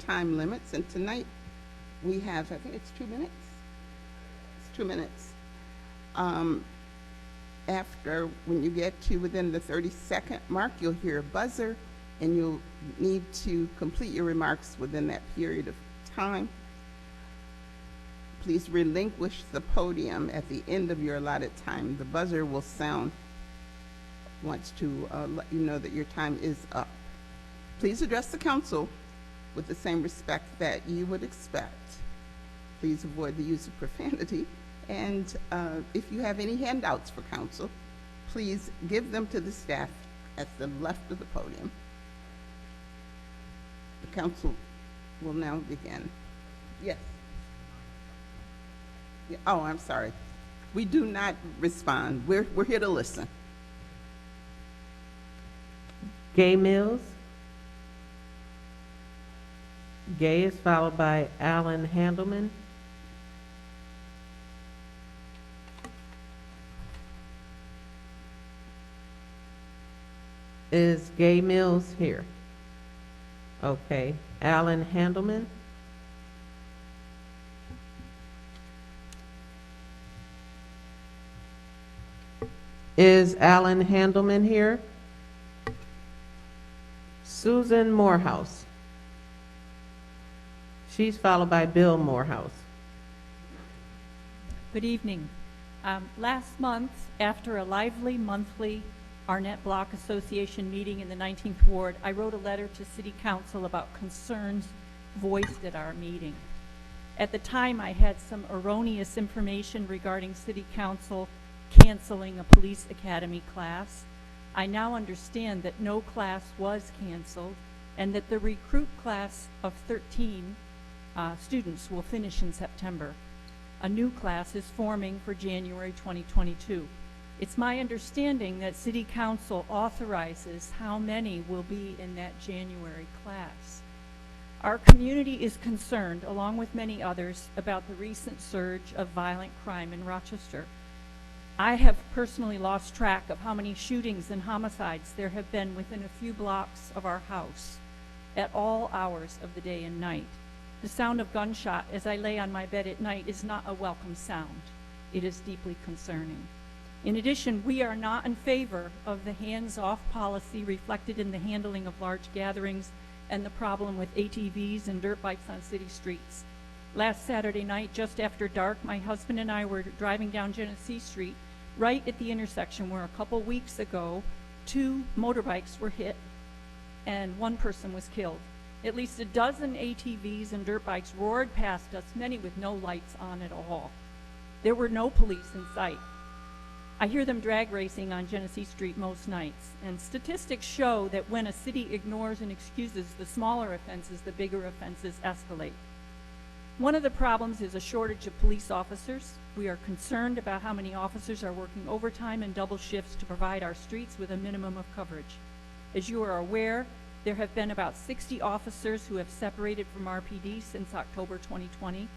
time limits, and tonight we have, I think it's 2 minutes? It's 2 minutes. After, when you get to within the 30-second mark, you'll hear a buzzer, and you'll need to complete your remarks within that period of time. Please relinquish the podium at the end of your allotted time. The buzzer will sound once to let you know that your time is up. Please address the council with the same respect that you would expect. Please avoid the use of profanity. And if you have any handouts for council, please give them to the staff at the left of the podium. The council will now begin. Yes. Yeah, oh, I'm sorry. We do not respond. We're here to listen. Gay Mills. Gay is followed by Alan Handelman. Is Gay Mills here? Okay. Alan Handelman. Is Alan Handelman here? Susan Morehouse. She's followed by Bill Morehouse. Good evening. Last month, after a lively monthly Arnett Block Association meeting in the 19th Ward, I wrote a letter to City Council about concerns voiced at our meeting. At the time, I had some erroneous information regarding City Council canceling a police academy class. I now understand that no class was canceled and that the recruit class of 13 students will finish in September. A new class is forming for January 2022. It's my understanding that City Council authorizes how many will be in that January class. Our community is concerned, along with many others, about the recent surge of violent crime in Rochester. I have personally lost track of how many shootings and homicides there have been within a few blocks of our house at all hours of the day and night. The sound of gunshot as I lay on my bed at night is not a welcome sound. It is deeply concerning. In addition, we are not in favor of the hands-off policy reflected in the handling of large gatherings and the problem with ATVs and dirt bikes on city streets. Last Saturday night, just after dark, my husband and I were driving down Genesee Street, right at the intersection where a couple weeks ago, 2 motorbikes were hit and 1 person was killed. At least a dozen ATVs and dirt bikes roared past us, many with no lights on at all. There were no police in sight. I hear them drag racing on Genesee Street most nights, and statistics show that when a city ignores and excuses the smaller offenses, the bigger offenses escalate. One of the problems is a shortage of police officers. We are concerned about how many officers are working overtime and double shifts to provide our streets with a minimum of coverage. As you are aware, there have been about 60 officers who have separated from RPD since October 2020.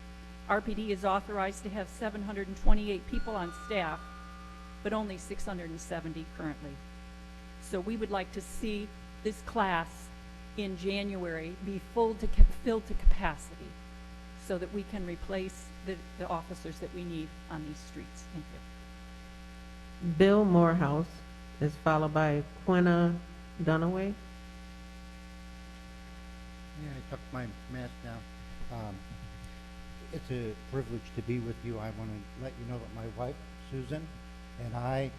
RPD is authorized to have 728 people on staff, but only 670 currently. So we would like to see this class in January be filled to capacity so that we can replace the officers that we need on these streets. Thank you. Bill Morehouse is followed by Quina Dunaway. Yeah, I took my mask down. It's a privilege to be with you. I want to let you know that my wife, Susan, and I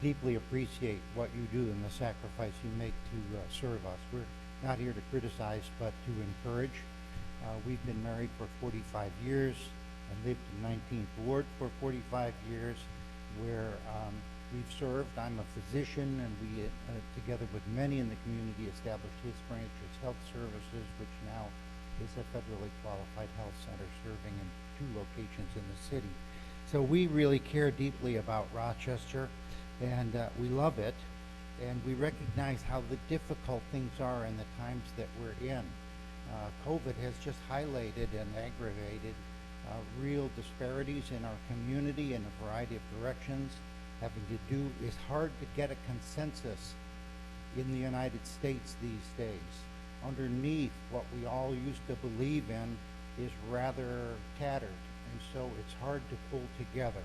deeply appreciate what you do and the sacrifice you make to serve us. We're not here to criticize, but to encourage. We've been married for 45 years and lived in 19th Ward for 45 years, where we've served. I'm a physician, and we, together with many in the community, established His Branches Health Services, which now is a federally qualified health center serving in 2 locations in the city. So we really care deeply about Rochester, and we love it, and we recognize how difficult things are in the times that we're in. COVID has just highlighted and aggravated real disparities in our community in a variety of directions. It's hard to get a consensus in the United States these days. underneath what we all used to believe in is rather tattered, and so it's hard to pull together.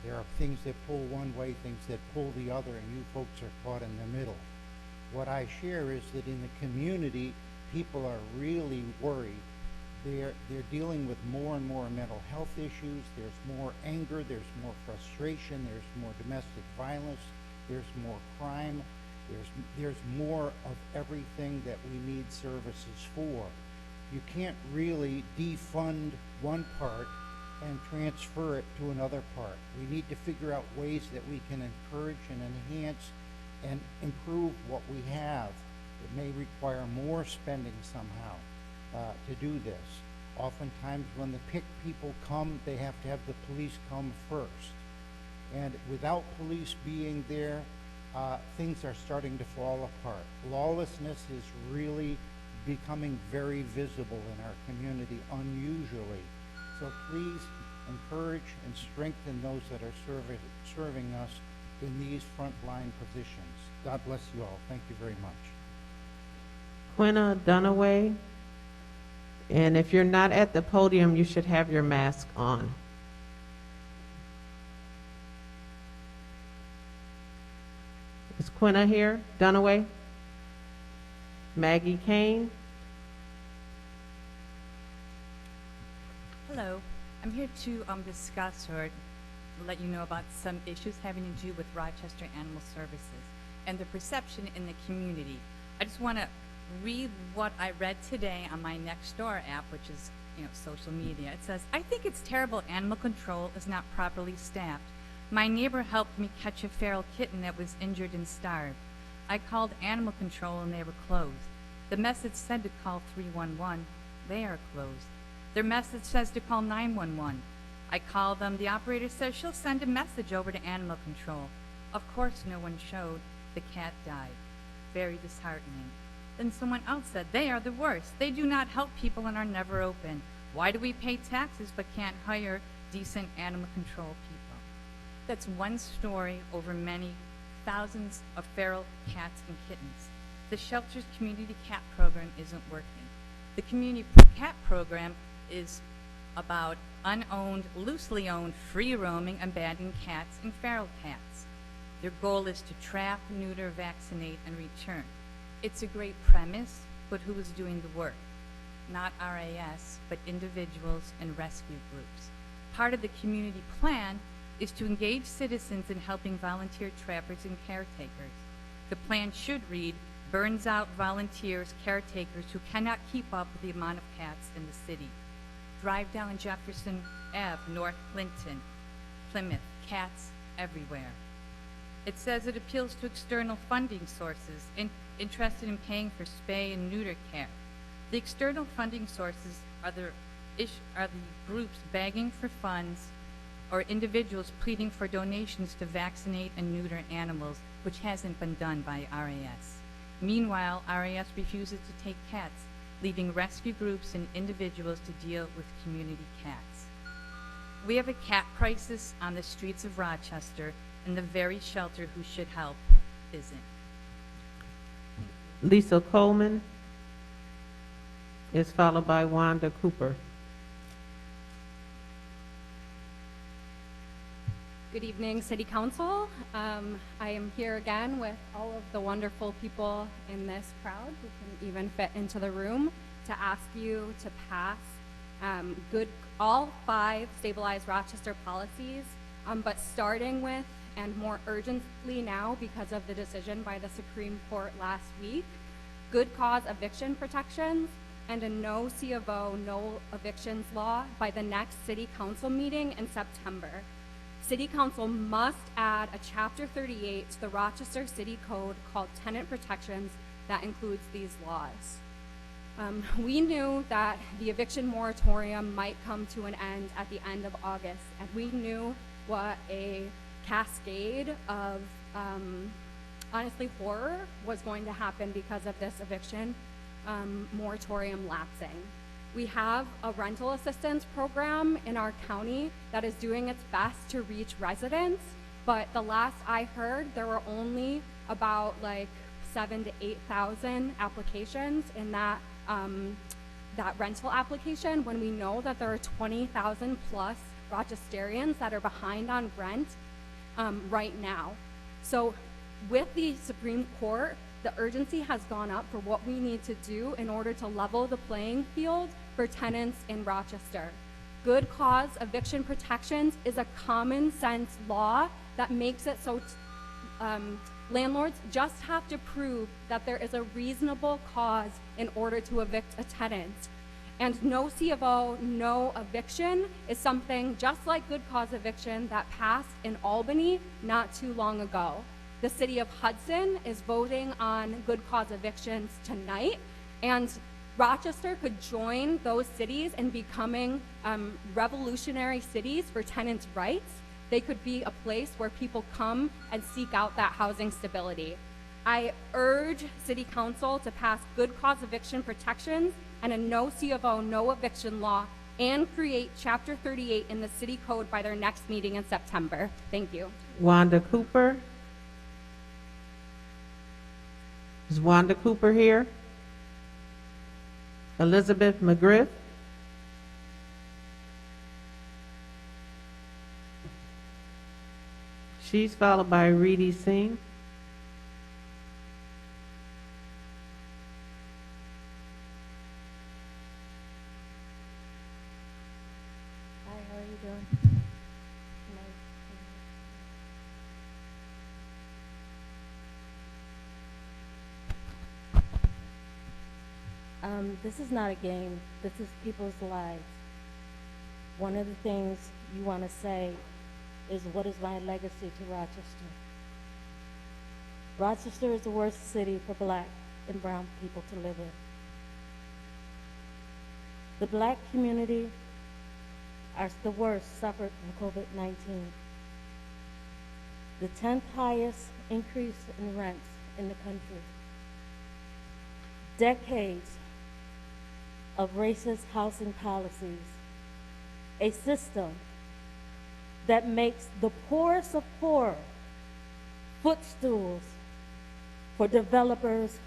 There are things that pull one way, things that pull the other, and you folks are caught in the middle. What I share is that in the community, people are really worried. They're dealing with more and more mental health issues. There's more anger, there's more frustration, there's more domestic violence, there's more crime, there's more of everything that we need services for. You can't really defund one part and transfer it to another part. We need to figure out ways that we can encourage and enhance and improve what we have. It may require more spending somehow to do this. Oftentimes when the PIC people come, they have to have the police come first. And without police being there, things are starting to fall apart. Lawlessness is really becoming very visible in our community, unusually. So please encourage and strengthen those that are serving us in these frontline positions. God bless you all. Thank you very much. Quina Dunaway, and if you're not at the podium, you should have your mask on. Is Quina here? Dunaway? Maggie Kane? Hello, I'm here to discuss or let you know about some issues having to do with Rochester Animal Services and the perception in the community. I just want to read what I read today on my Nextdoor app, which is, social media. It says, "I think it's terrible animal control is not properly staffed. My neighbor helped me catch a feral kitten that was injured and starved. I called animal control and they were closed. The message said to call 311. They are closed. Their message says to call 911. I call them. The operator says she'll send a message over to animal control. Of course no one showed. The cat died. Very disheartening. Then someone else said, they are the worst. They do not help people and are never open. Why do we pay taxes but can't hire decent animal control people?" That's one story over many thousands of feral cats and kittens. The shelter's community cat program isn't working. The community cat program is about unowned, loosely owned, free-roaming, abandoned cats and feral cats. Their goal is to trap, neuter, vaccinate, and return. It's a great premise, but who is doing the work? Not RAS, but individuals and rescue groups. Part of the community plan is to engage citizens in helping volunteer trappers and caretakers. The plan should read, burns out volunteers, caretakers who cannot keep up with the amount of cats in the city. Drive down Jefferson Ave, North Clinton, Plymouth, cats everywhere. It says it appeals to external funding sources interested in paying for spay and neuter care. The external funding sources are the groups begging for funds or individuals pleading for donations to vaccinate and neuter animals, which hasn't been done by RAS. Meanwhile, RAS refuses to take cats, leaving rescue groups and individuals to deal with community cats. We have a cat crisis on the streets of Rochester, and the very shelter who should help isn't. Lisa Coleman is followed by Wanda Cooper. Good evening, City Council. I am here again with all of the wonderful people in this crowd who can even fit into the room to ask you to pass all 5 stabilized Rochester policies, but starting with and more urgently now because of the decision by the Supreme Court last week, good cause eviction protections and a no C of O, no evictions law by the next City Council meeting in September. City Council must add a Chapter 38 to the Rochester City Code called Tenant Protections that includes these laws. We knew that the eviction moratorium might come to an end at the end of August, and we knew what a cascade of honestly horror was going to happen because of this eviction moratorium lapsing. We have a rental assistance program in our county that is doing its best to reach residents, but the last I heard, there were only about 7,000 to 8,000 applications in that that rental application, when we know that there are 20,000 plus Rochesterians that are behind on rent right now. So with the Supreme Court, the urgency has gone up for what we need to do in order to level the playing field for tenants in Rochester. Good cause eviction protections is a common sense law that makes it so landlords just have to prove that there is a reasonable cause in order to evict a tenant. And no C of O, no eviction is something just like good cause eviction that passed in Albany not too long ago. The city of Hudson is voting on good cause evictions tonight, and Rochester could join those cities in becoming revolutionary cities for tenants' rights. They could be a place where people come and seek out that housing stability. I urge City Council to pass good cause eviction protections and a no C of O, no eviction law, and create Chapter 38 in the City Code by their next meeting in September. Thank you. Wanda Cooper. Is Wanda Cooper here? Elizabeth McGriff. She's followed by Reedy Singh. Hi, how are you doing? This is not a game. This is people's lives. One of the things you want to say is, what is my legacy to Rochester? Rochester is the worst city for black and brown people to live in. The black community are the worst suffered from COVID-19. The 10th highest increase in rents in the country. Decades of racist housing policies. A system that makes the poorest of poor footstools for developers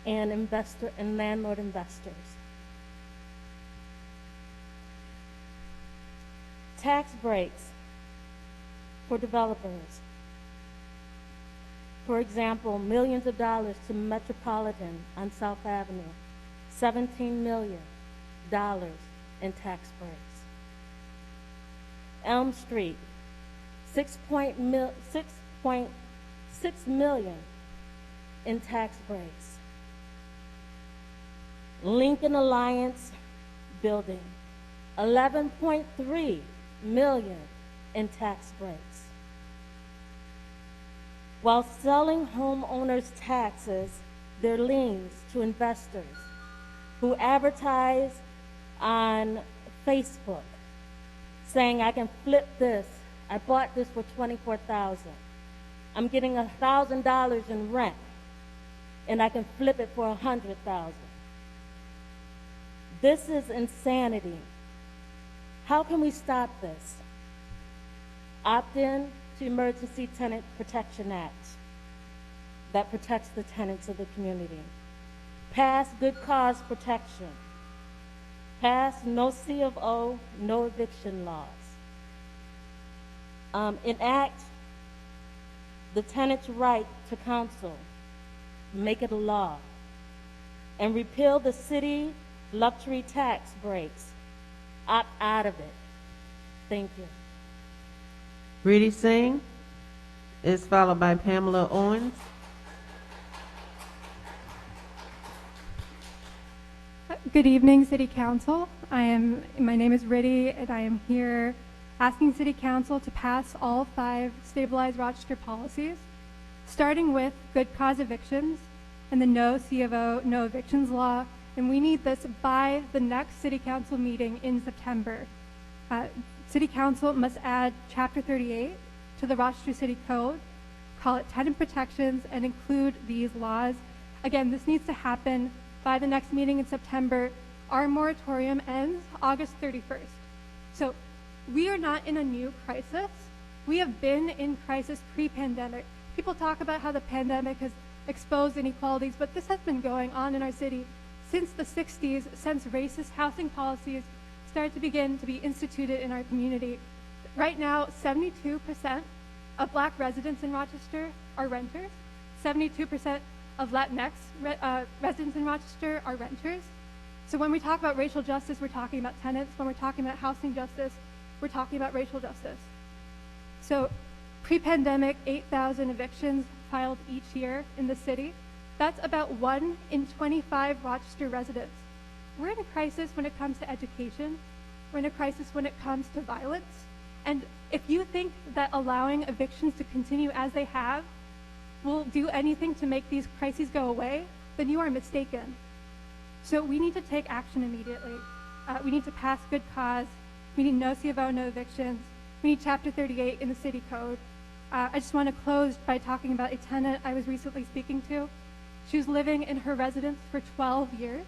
and landlord investors. Tax breaks for developers. For example, millions of dollars to Metropolitan on South Avenue, $17 million in tax breaks. Elm Street, $6.6 million in tax breaks. Lincoln Alliance building, $11.3 million in tax breaks. While selling homeowners' taxes, their liens to investors who advertise on Facebook saying, I can flip this. I bought this for $24,000. I'm getting $1,000 in rent, and I can flip it for $100,000. This is insanity. How can we stop this? Opt-in to Emergency Tenant Protection Act that protects the tenants of the community. Pass good cause protection. Pass no C of O, no eviction laws. Enact the tenant's right to counsel. Make it a law. And repeal the city luxury tax breaks. Opt out of it. Thank you. Reedy Singh is followed by Pamela Owens. Good evening, City Council. My name is Riddy, and I am here asking City Council to pass all 5 stabilized Rochester policies, starting with good cause evictions and the no C of O, no evictions law, and we need this by the next City Council meeting in September. City Council must add Chapter 38 to the Rochester City Code, call it tenant protections, and include these laws. Again, this needs to happen by the next meeting in September. Our moratorium ends August 31st. So we are not in a new crisis. We have been in crisis pre-pandemic. People talk about how the pandemic has exposed inequalities, but this has been going on in our city since the 60s, since racist housing policies started to begin to be instituted in our community. Right now, 72% of Black residents in Rochester are renters. 72% of Latinx residents in Rochester are renters. So when we talk about racial justice, we're talking about tenants. When we're talking about housing justice, we're talking about racial justice. So pre-pandemic, 8,000 evictions filed each year in the city. That's about 1 in 25 Rochester residents. We're in a crisis when it comes to education. We're in a crisis when it comes to violence. And if you think that allowing evictions to continue as they have will do anything to make these crises go away, then you are mistaken. So we need to take action immediately. We need to pass good cause. We need no C of O, no evictions. We need Chapter 38 in the city code. I just want to close by talking about a tenant I was recently speaking to. She was living in her residence for 12 years.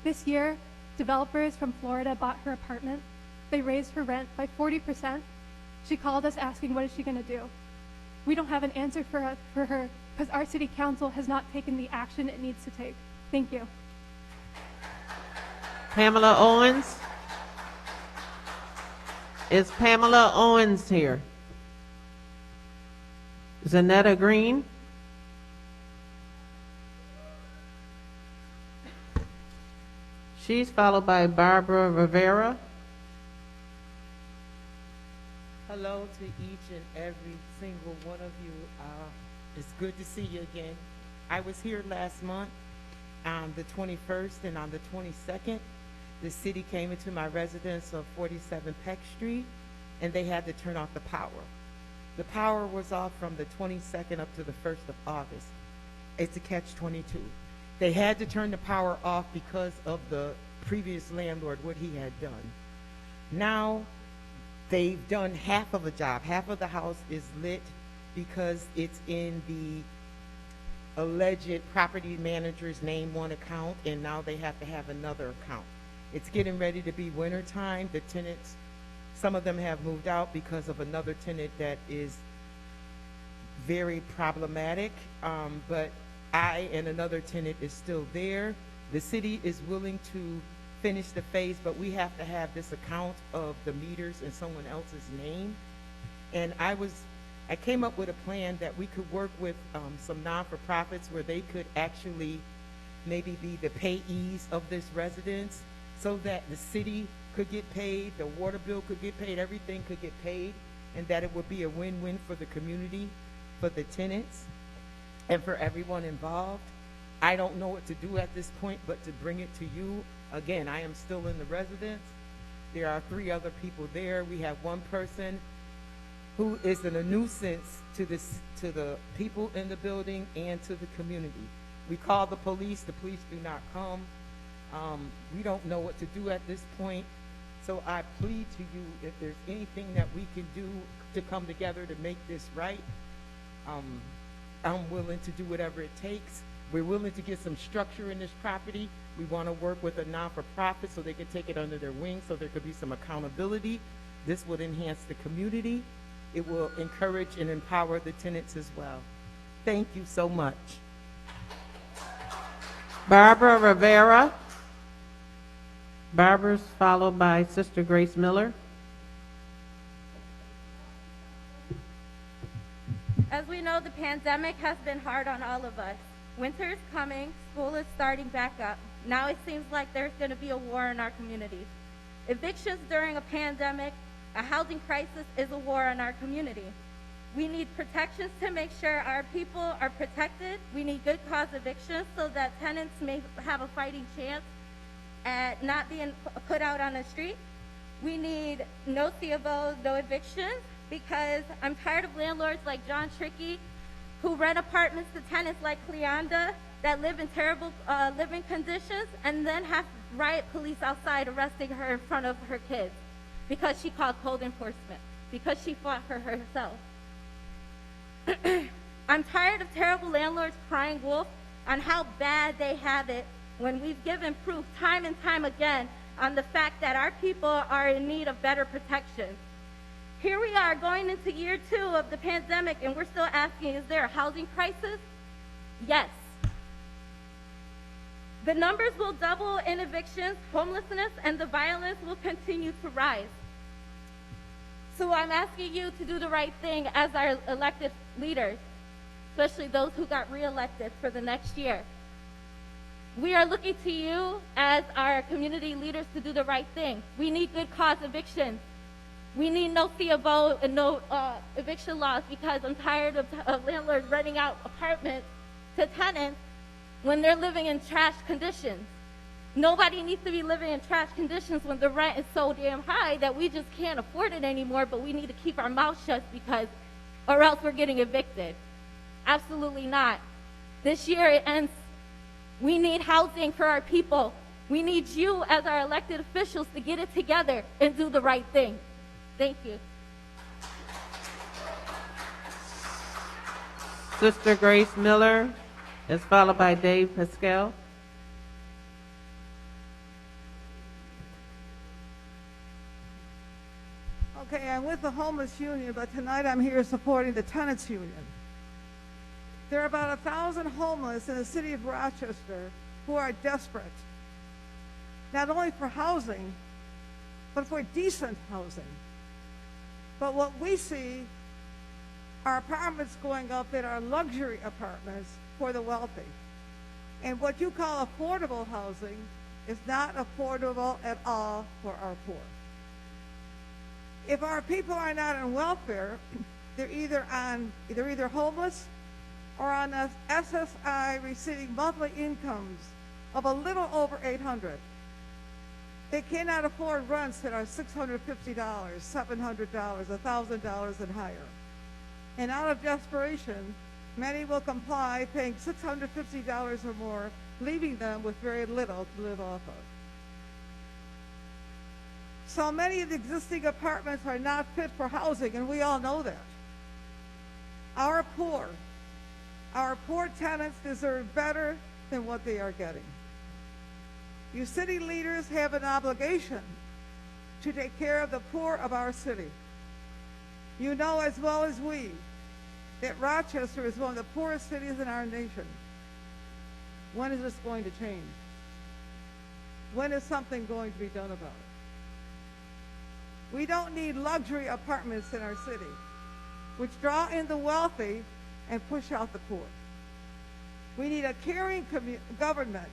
This year, developers from Florida bought her apartment. They raised her rent by 40%. She called us asking, what is she going to do? We don't have an answer for her because our city council has not taken the action it needs to take. Thank you. Pamela Owens? Is Pamela Owens here? Zanetta Green? She's followed by Barbara Rivera. Hello to each and every single one of you. It's good to see you again. I was here last month on the 21st and on the 22nd. The city came into my residence of 47 Peck Street and they had to turn off the power. The power was off from the 22nd up to the 1st of August. It's a catch-22. They had to turn the power off because of the previous landlord, what he had done. Now, they've done half of a job. Half of the house is lit because it's in the alleged property manager's name one account, and now they have to have another account. It's getting ready to be winter time. The tenants, some of them have moved out because of another tenant that is very problematic, but I and another tenant is still there. The city is willing to finish the phase, but we have to have this account of the meters in someone else's name. And I came up with a plan that we could work with some non-for-profits where they could actually maybe be the payees of this residence so that the city could get paid, the water bill could get paid, everything could get paid, and that it would be a win-win for the community, for the tenants, and for everyone involved. I don't know what to do at this point but to bring it to you. Again, I am still in the residence. There are 3 other people there. We have one person who is a nuisance to the people in the building and to the community. We call the police do not come. We don't know what to do at this point. So I plead to you, if there's anything that we can do to come together to make this right, I'm willing to do whatever it takes. We're willing to get some structure in this property. We want to work with a non-for-profit so they can take it under their wing so there could be some accountability. This would enhance the community. It will encourage and empower the tenants as well. Thank you so much. Barbara Rivera. Barbara's followed by Sister Grace Miller. As we know, the pandemic has been hard on all of us. Winter is coming, school is starting back up. Now it seems like there's going to be a war in our communities. Evictions during a pandemic, a housing crisis is a war in our community. We need protections to make sure our people are protected. We need good cause evictions so that tenants may have a fighting chance at not being put out on the street. We need no C of Os, no evictions, because I'm tired of landlords like John Trickey who rent apartments to tenants like Cleonda that live in terrible living conditions and then have riot police outside arresting her in front of her kids because she called code enforcement, because she fought for herself. I'm tired of terrible landlords crying wolf on how bad they have it when we've given proof time and time again on the fact that our people are in need of better protection. Here we are going into year 2 of the pandemic, and we're still asking, is there a housing crisis? Yes. The numbers will double in evictions, homelessness, and the violence will continue to rise. So I'm asking you to do the right thing as our elected leaders, especially those who got reelected for the next year. We are looking to you as our community leaders to do the right thing. We need good cause evictions. We need no fee of vote and no eviction laws, because I'm tired of landlords renting out apartments to tenants when they're living in trash conditions. Nobody needs to be living in trash conditions when the rent is so damn high that we just can't afford it anymore, but we need to keep our mouth shut or else we're getting evicted. Absolutely not. This year it ends. We need housing for our people. We need you as our elected officials to get it together and do the right thing. Thank you. Sister Grace Miller is followed by Dave Pascal. Okay, I'm with the Homeless Union, but tonight I'm here supporting the Tenants Union. There are about 1,000 homeless in the city of Rochester who are desperate, not only for housing, but for decent housing. But what we see are apartments going up that are luxury apartments for the wealthy. And what you call affordable housing is not affordable at all for our poor. If our people are not on welfare, they're either homeless or on a SSI receiving monthly incomes of a little over $800. They cannot afford rents that are $650, $700, $1,000 and higher. And out of desperation, many will comply, paying $650 or more, leaving them with very little to live off of. So many of the existing apartments are not fit for housing, and we all know that. Our poor tenants deserve better than what they are getting. You city leaders have an obligation to take care of the poor of our city. You know as well as we that Rochester is one of the poorest cities in our nation. When is this going to change? When is something going to be done about it? We don't need luxury apartments in our city, which draw in the wealthy and push out the poor. We need a caring government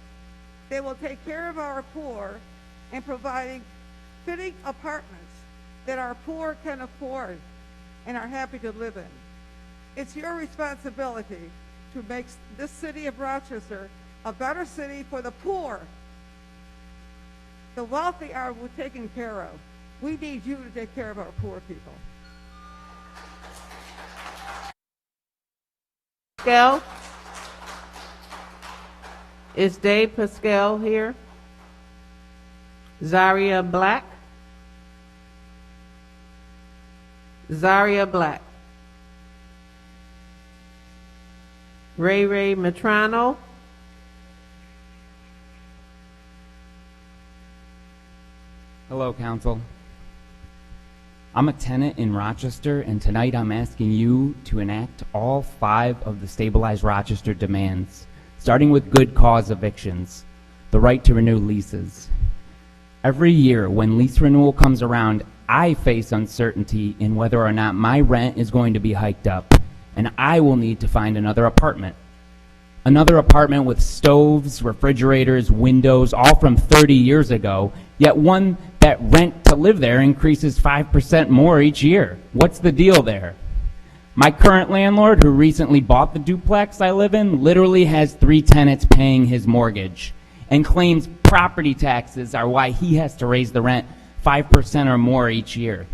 that will take care of our poor and providing fitting apartments that our poor can afford and are happy to live in. It's your responsibility to make this city of Rochester a better city for the poor. The wealthy are taken care of. We need you to take care of our poor people. Pascal? Is Dave Pascal here? Zaria Black? Zaria Black. Ray Matrano? Hello, Council. I'm a tenant in Rochester, and tonight I'm asking you to enact all 5 of the Stabilized Rochester demands, starting with good cause evictions, the right to renew leases. Every year when lease renewal comes around, I face uncertainty in whether or not my rent is going to be hiked up, and I will need to find another apartment. Another apartment with stoves, refrigerators, windows, all from 30 years ago, yet one that rent to live there increases 5% more each year. What's the deal there? My current landlord, who recently bought the duplex I live in, literally has 3 tenants paying his mortgage and claims property taxes are why he has to raise the rent 5% or more each year,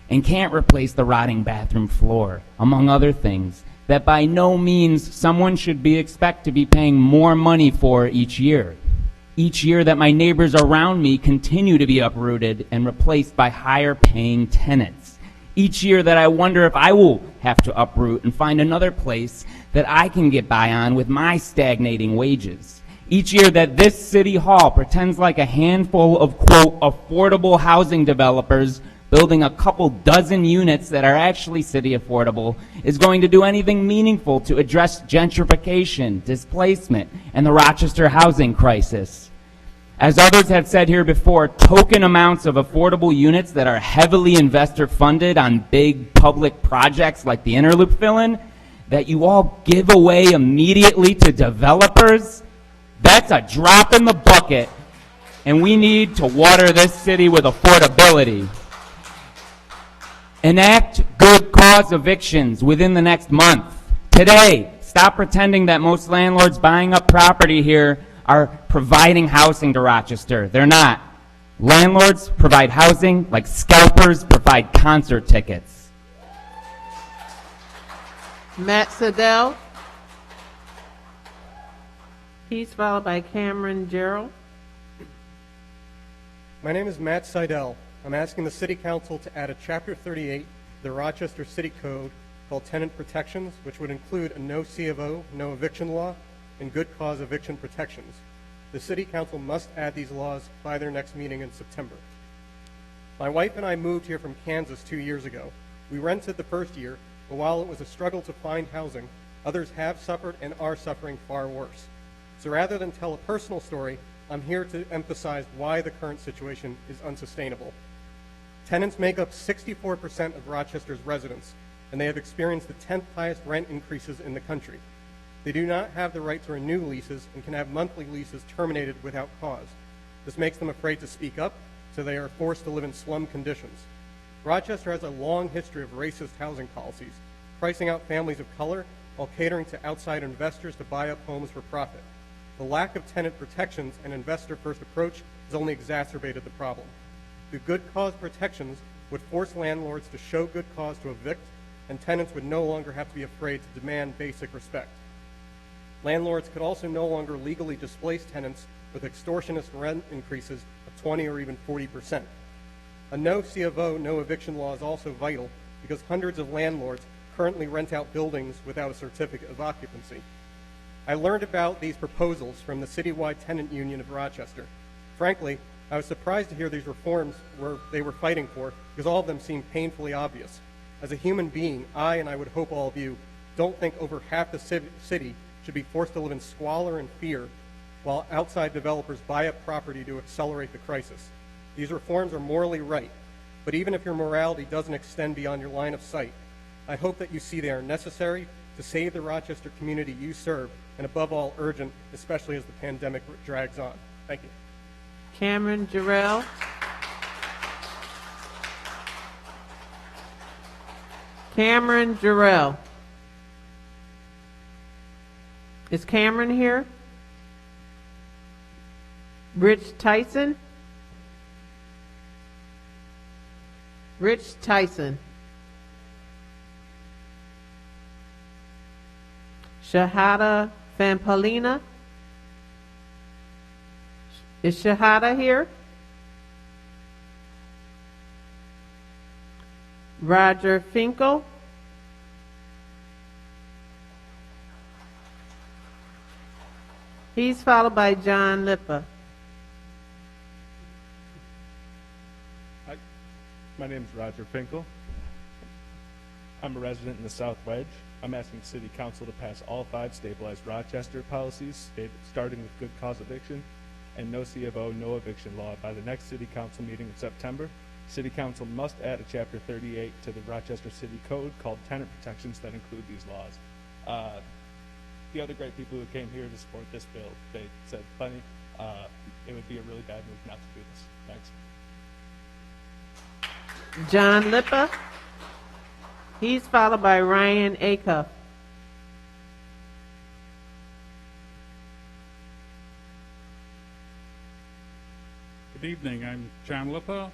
and can't replace the rotting bathroom floor, among other things that by no means someone should be expect to be paying more money for each year. Each year that my neighbors around me continue to be uprooted and replaced by higher paying tenants. Each year that I wonder if I will have to uproot and find another place that I can get by on with my stagnating wages. Each year that this city hall pretends like a handful of, quote, affordable housing developers building a couple dozen units that are actually city affordable is going to do anything meaningful to address gentrification, displacement, and the Rochester housing crisis. As others have said here before, token amounts of affordable units that are heavily investor funded on big public projects like the Interloop fill-in that you all give away immediately to developers, that's a drop in the bucket, and we need to water this city with affordability. Enact good cause evictions within the next month. Today, stop pretending that most landlords buying up property here are providing housing to Rochester. They're not. Landlords provide housing like scalpers provide concert tickets. Matt Siddell. He's followed by Cameron Gerald. My name is Matt Seidel. I'm asking the City Council to add a Chapter 38 to the Rochester City Code called Tenant Protections, which would include a no C of O, no eviction law, and good cause eviction protections. The City Council must add these laws by their next meeting in September. My wife and I moved here from Kansas 2 years ago. We rented the first year, but while it was a struggle to find housing, others have suffered and are suffering far worse. So rather than tell a personal story, I'm here to emphasize why the current situation is unsustainable. Tenants make up 64% of Rochester's residents, and they have experienced the 10th highest rent increases in the country. They do not have the right to renew leases and can have monthly leases terminated without cause. This makes them afraid to speak up, so they are forced to live in slum conditions. Rochester has a long history of racist housing policies, pricing out families of color while catering to outside investors to buy up homes for profit. The lack of tenant protections and investor-first approach has only exacerbated the problem. The good cause protections would force landlords to show good cause to evict, and tenants would no longer have to be afraid to demand basic respect. Landlords could also no longer legally displace tenants with extortionist rent increases of 20 or even 40%. A no C of O, no eviction law is also vital because hundreds of landlords currently rent out buildings without a certificate of occupancy. I learned about these proposals from the Citywide Tenant Union of Rochester. Frankly, I was surprised to hear these reforms they were fighting for because all of them seemed painfully obvious. As a human being, I, and I would hope all of you, don't think over half the city should be forced to live in squalor and fear while outside developers buy up property to accelerate the crisis. These reforms are morally right, but even if your morality doesn't extend beyond your line of sight, I hope that you see they are necessary to save the Rochester community you serve, and above all, urgent, especially as the pandemic drags on. Thank you. Cameron Jarrell. Cameron Jarrell. Is Cameron here? Rich Tyson. Rich Tyson. Shahada Fampolina. Is Shahada here? Roger Finkel. He's followed by John Lippa. Hi, my name is Roger Finkel. I'm a resident in the South Wedge. I'm asking City Council to pass all 5 stabilized Rochester policies, starting with good cause eviction and no C of O, no eviction law by the next City Council meeting in September. City Council must add a Chapter 38 to the Rochester City Code called Tenant Protections that include these laws. The other great people who came here to support this bill, they said, funny, it would be a really bad move not to do this. Thanks. John Lippa. He's followed by Ryan Acuff. Good evening. I'm John Lippa.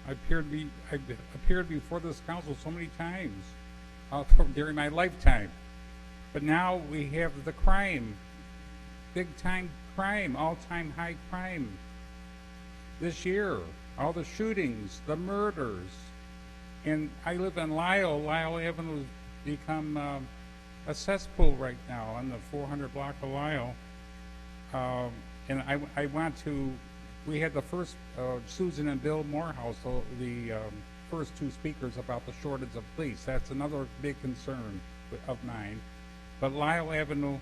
I've appeared before this council so many times during my lifetime. But now we have the crime, big-time crime, all-time high crime. This year, all the shootings, the murders. And I live in Lyle. Lyle Avenue has become a cesspool right now on the 400 block of Lyle. And I want to, we had the first Susan and Bill Morehouse, the first two speakers about the shortage of police. That's another big concern of mine. But Lyle Avenue,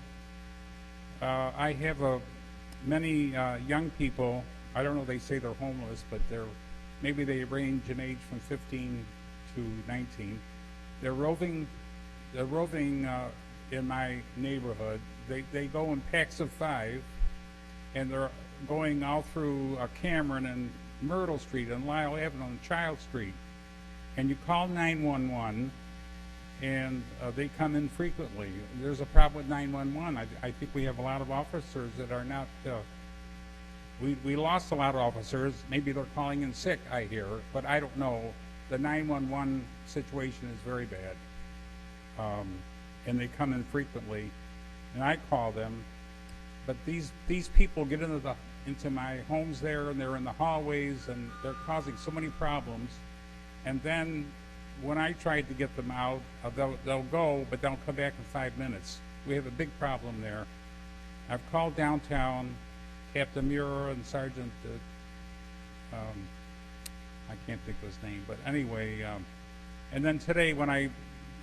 I have many young people. I don't know, they say they're homeless, but maybe they range in age from 15 to 19. They're roving in my neighborhood. They go in packs of 5, and they're going all through Cameron and Myrtle Street and Lyle Avenue and Child Street. And you call 911, and they come in frequently. There's a problem with 911. I think we have a lot of officers that are not, we lost a lot of officers. Maybe they're calling in sick, I hear, but I don't know. The 911 situation is very bad. And they come in frequently, and I call them. But these people get into my homes there, and they're in the hallways, and they're causing so many problems. And then when I tried to get them out, they'll go, but they'll come back in 5 minutes. We have a big problem there. I've called downtown, Captain Muir and Sergeant, I can't think of his name, but anyway, and then today when I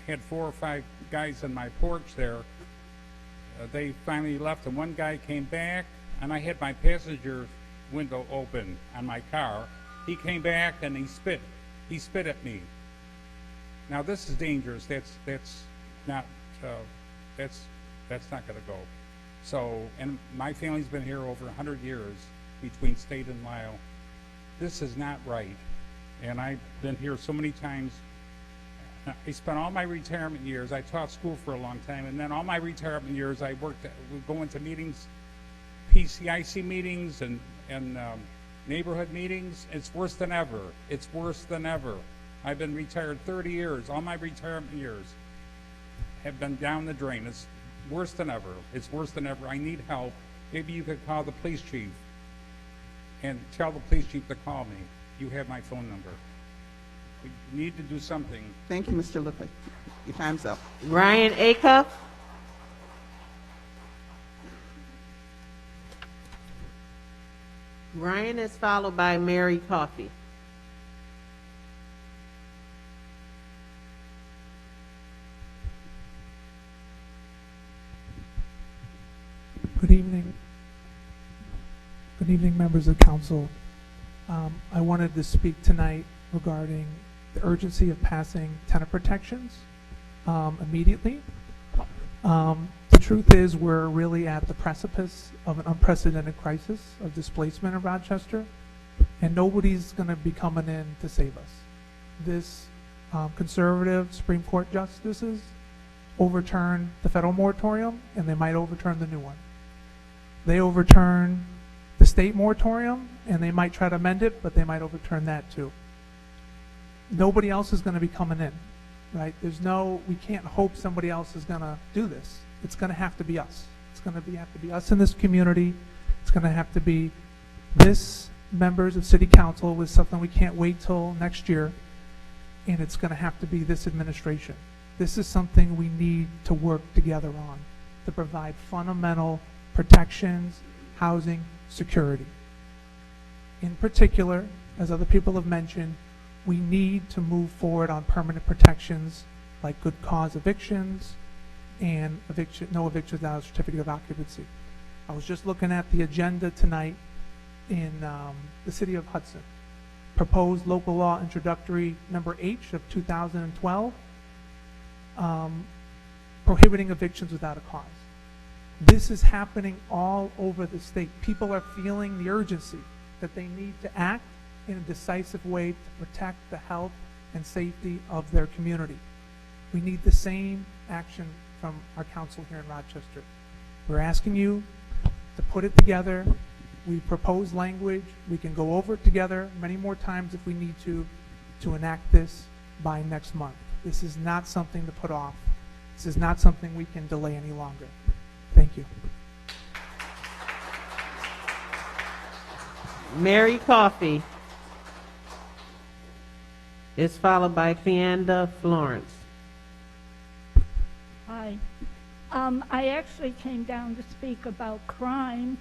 had 4 or 5 guys on my porch there, they finally left, and one guy came back, and I had my passenger window open on my car. He came back and he spit at me. Now this is dangerous. That's not going to go. So, and my family's been here over 100 years between State and Lyle. This is not right. And I've been here so many times. I spent all my retirement years, I taught school for a long time, and then all my retirement years I would go into meetings, PCIC meetings and neighborhood meetings. It's worse than ever. It's worse than ever. I've been retired 30 years. All my retirement years have been down the drain. It's worse than ever. It's worse than ever. I need help. Maybe you could call the police chief and tell the police chief to call me. You have my phone number. We need to do something. Thank you, Mr. Lippert. Your time's up. Ryan Acuff. Ryan is followed by Mary Coffey. Good evening. Good evening, members of council. I wanted to speak tonight regarding the urgency of passing tenant protections immediately. The truth is we're really at the precipice of an unprecedented crisis of displacement in Rochester, and nobody's going to be coming in to save us. This conservative Supreme Court justices overturned the federal moratorium, and they might overturn the new one. They overturn the state moratorium, and they might try to amend it, but they might overturn that too. Nobody else is going to be coming in, right? We can't hope somebody else is going to do this. It's going to have to be us. It's going to have to be us in this community. It's going to have to be this members of city council with something we can't wait till next year, and it's going to have to be this administration. This is something we need to work together on to provide fundamental protections, housing, security. In particular, as other people have mentioned, we need to move forward on permanent protections like good cause evictions and no eviction without a certificate of occupancy. I was just looking at the agenda tonight in the city of Hudson. Proposed local law introductory number H of 2012, prohibiting evictions without a cause. This is happening all over the state. People are feeling the urgency that they need to act in a decisive way to protect the health and safety of their community. We need the same action from our council here in Rochester. We're asking you to put it together. We propose language. We can go over it together many more times if we need to enact this by next month. This is not something to put off. This is not something we can delay any longer. Thank you. Mary Coffey is followed by Cleanda Florence. Hi. I actually came down to speak about crime,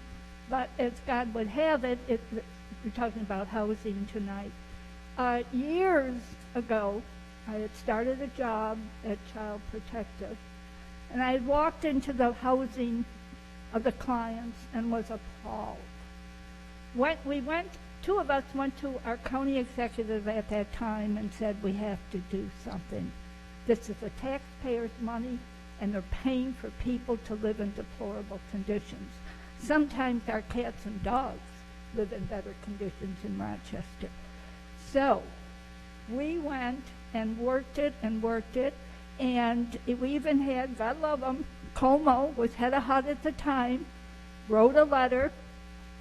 but as God would have it, we're talking about housing tonight. Years ago, I had started a job at Child Protective, and I had walked into the housing of the clients and was appalled. Two of us went to our county executive at that time and said, we have to do something. This is the taxpayers' money, and they're paying for people to live in deplorable conditions. Sometimes our cats and dogs live in better conditions in Rochester. So we went and worked it, and we even had, God love him, Como was head of HUD at the time, wrote a letter.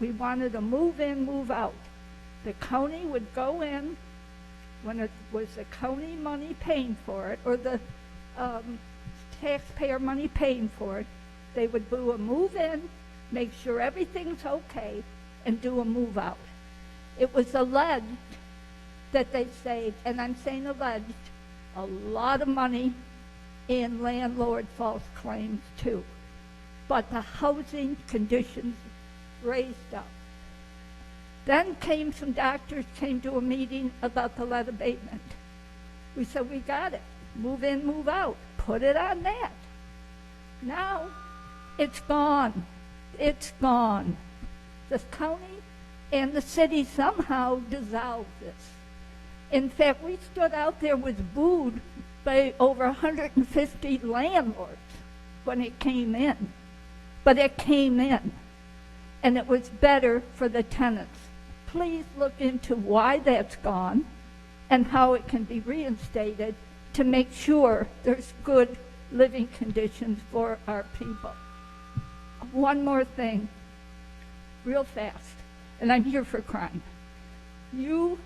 We wanted to move in, move out. The county would go in when it was the county money paying for it, or the taxpayer money paying for it. They would do a move in, make sure everything's okay, and do a move out. It was alleged that they saved, and I'm saying alleged, a lot of money in landlord false claims too. But the housing conditions raised up. Then some doctors came to a meeting about the lead abatement. We said, we got it. Move in, move out. Put it on that. Now, it's gone. It's gone. The county and the city somehow dissolved this. In fact, we stood out there, was booed by over 150 landlords when it came in. But it came in, and it was better for the tenants. Please look into why that's gone and how it can be reinstated to make sure there's good living conditions for our people. One more thing, real fast, and I'm here for crime. You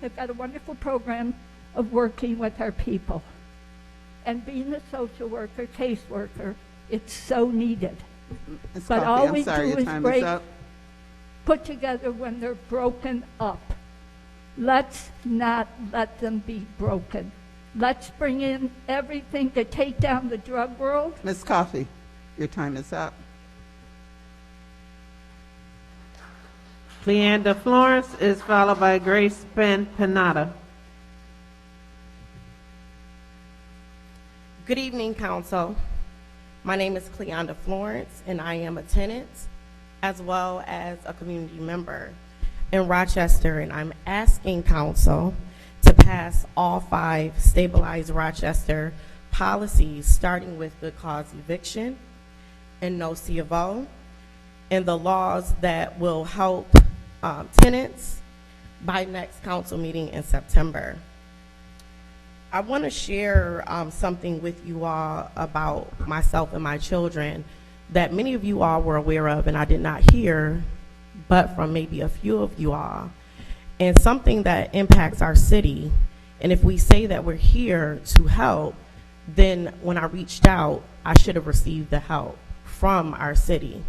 have got a wonderful program of working with our people. And being a social worker, caseworker, it's so needed. Ms. But Coffey, all I'm we sorry, do your is time break, up. put together when they're broken up. Let's not let them be broken. Let's bring in everything to take down the drug world. Ms. Coffey, your time is up. Leanda Florence is followed by Grace Panada. Good evening, Council. My name is Cleonda Florence, and I am a tenant as well as a community member in Rochester, and I'm asking Council to pass all 5 stabilized Rochester policies, starting with good cause eviction and no C of O, and the laws that will help tenants by next council meeting in September. I want to share something with you all about myself and my children that many of you all were aware of and I did not hear, but from maybe a few of you all, and something that impacts our city. And if we say that we're here to help, then when I reached out, I should have received the help from our city.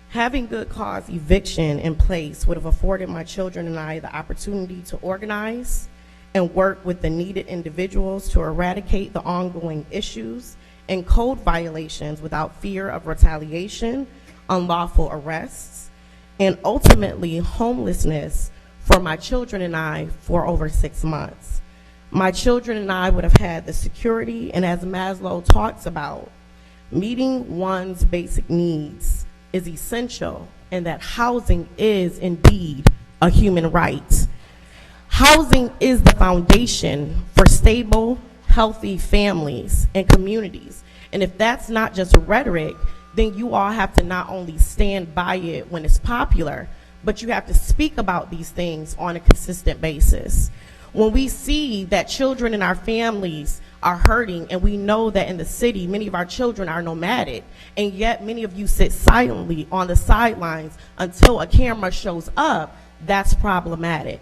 Having good cause eviction in place would have afforded my children and I the opportunity to organize and work with the needed individuals to eradicate the ongoing issues and code violations without fear of retaliation, unlawful arrests, and ultimately homelessness for my children and I for over 6 months. My children and I would have had the security, and as Maslow talks about, meeting one's basic needs is essential, and that housing is indeed a human right. Housing is the foundation for stable, healthy families and communities. And if that's not just rhetoric, then you all have to not only stand by it when it's popular, but you have to speak about these things on a consistent basis. When we see that children in our families are hurting, and we know that in the city, many of our children are nomadic, and yet many of you sit silently on the sidelines until a camera shows up, that's problematic.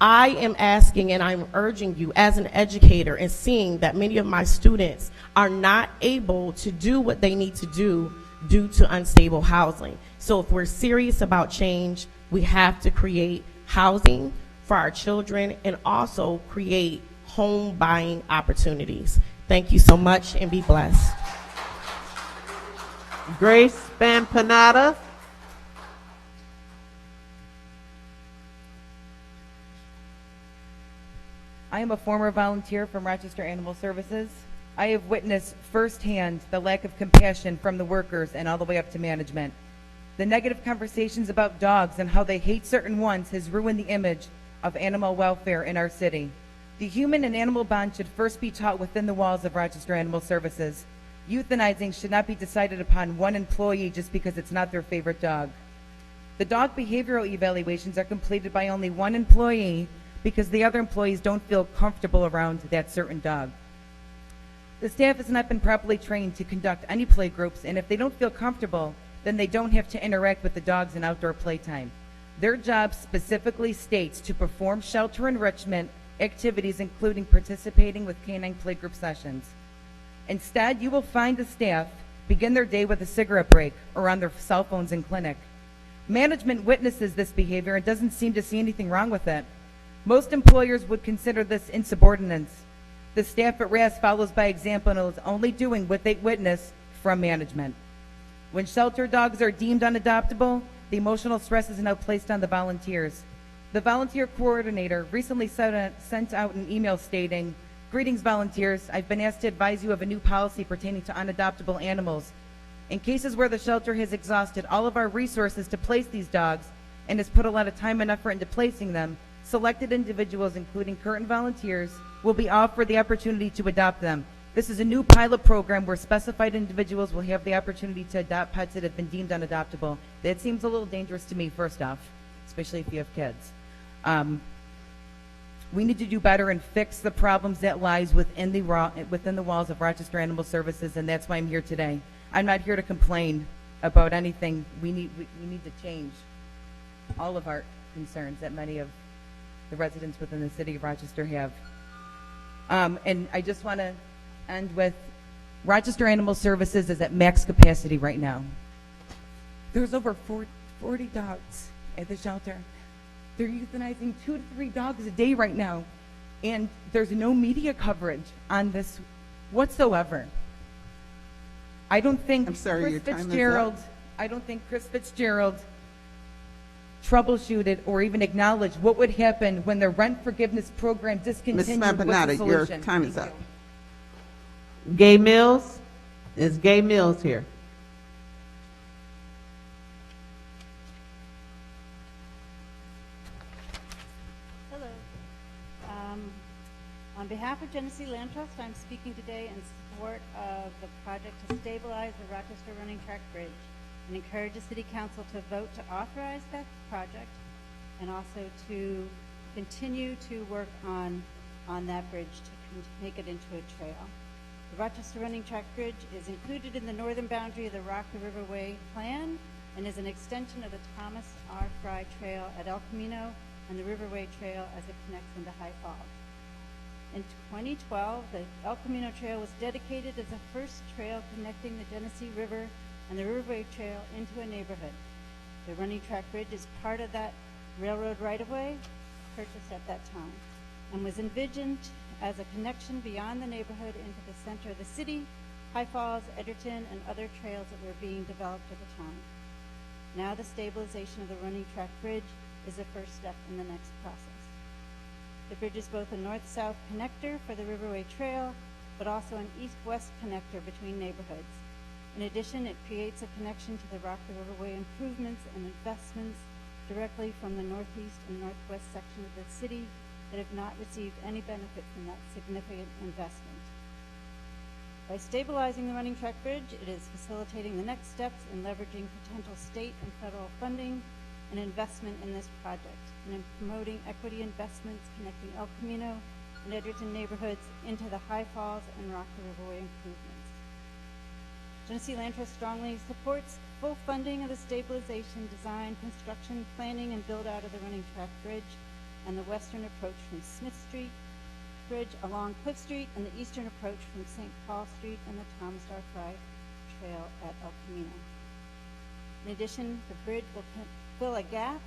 I am asking and I'm urging you as an educator, and seeing that many of my students are not able to do what they need to do due to unstable housing. So if we're serious about change, we have to create housing for our children and also create home buying opportunities. Thank you so much and be blessed. Grace Panada. I am a former volunteer from Rochester Animal Services. I have witnessed firsthand the lack of compassion from the workers and all the way up to management. The negative conversations about dogs and how they hate certain ones has ruined the image of animal welfare in our city. The human and animal bond should first be taught within the walls of Rochester Animal Services. Euthanizing should not be decided upon one employee just because it's not their favorite dog. The dog behavioral evaluations are completed by only one employee because the other employees don't feel comfortable around that certain dog. The staff has not been properly trained to conduct any play groups, and if they don't feel comfortable, then they don't have to interact with the dogs in outdoor playtime. Their job specifically states to perform shelter enrichment activities, including participating with canine playgroup sessions. Instead, you will find the staff begin their day with a cigarette break or on their cell phones in clinic. Management witnesses this behavior and doesn't seem to see anything wrong with it. Most employers would consider this insubordinance. The staff at RAS follows by example and is only doing what they witness from management. When shelter dogs are deemed unadoptable, the emotional stress is now placed on the volunteers. The volunteer coordinator recently sent out an email stating, "Greetings, volunteers. I've been asked to advise you of a new policy pertaining to unadoptable animals. In cases where the shelter has exhausted all of our resources to place these dogs and has put a lot of time and effort into placing them, selected individuals, including current volunteers, will be offered the opportunity to adopt them. This is a new pilot program where specified individuals will have the opportunity to adopt pets that have been deemed unadoptable." That seems a little dangerous to me, first off, especially if you have kids. We need to do better and fix the problems that lies within the walls of Rochester Animal Services, and that's why I'm here today. I'm not here to complain about anything. We need to change all of our concerns that many of the residents within the city of Rochester have. And I just want to end with, Rochester Animal Services is at max capacity right now. There's over 40 dogs at the shelter. They're euthanizing 2 to 3 dogs a day right now, and there's no media coverage on this whatsoever. I don't think Chris Fitzgerald troubleshooted or even acknowledged what would happen when the rent forgiveness program discontinued. Ms. Mampanati, your time is up. Gay Mills? Is Gay Mills here? Hello. On behalf of Genesee Land Trust, I'm speaking today in support of the project to stabilize the Rochester Running Track Bridge and encourage the City Council to vote to authorize that project and also to continue to work on that bridge to make it into a trail. The Rochester Running Track Bridge is included in the northern boundary of the Rock the Riverway plan and is an extension of the Thomas R. Fry Trail at El Camino and the Riverway Trail as it connects into High Falls. In 2012, the El Camino Trail was dedicated as the first trail connecting the Genesee River and the Riverway Trail into a neighborhood. The Running Track Bridge is part of that railroad right-of-way purchased at that time and was envisioned as a connection beyond the neighborhood into the center of the city, High Falls, Edgerton, and other trails that were being developed at the time. Now the stabilization of the Running Track Bridge is the first step in the next process. The bridge is both a north-south connector for the Riverway Trail, but also an east-west connector between neighborhoods. In addition, it creates a connection to the Rock the Riverway improvements and investments directly from the northeast and northwest section of the city that have not received any benefit from that significant investment. By stabilizing the Running Track Bridge, it is facilitating the next steps in leveraging potential state and federal funding and investment in this project, and in promoting equity investments connecting El Camino and Edgerton neighborhoods into the High Falls and Rock the Riverway improvements. Genesee Land Trust strongly supports full funding of the stabilization, design, construction, planning, and build-out of the Running Track Bridge and the western approach from Smith Street Bridge along Cliff Street and the eastern approach from St. Paul Street and the Thomas R. Fry Trail at El Camino. In addition, the bridge will fill a gap,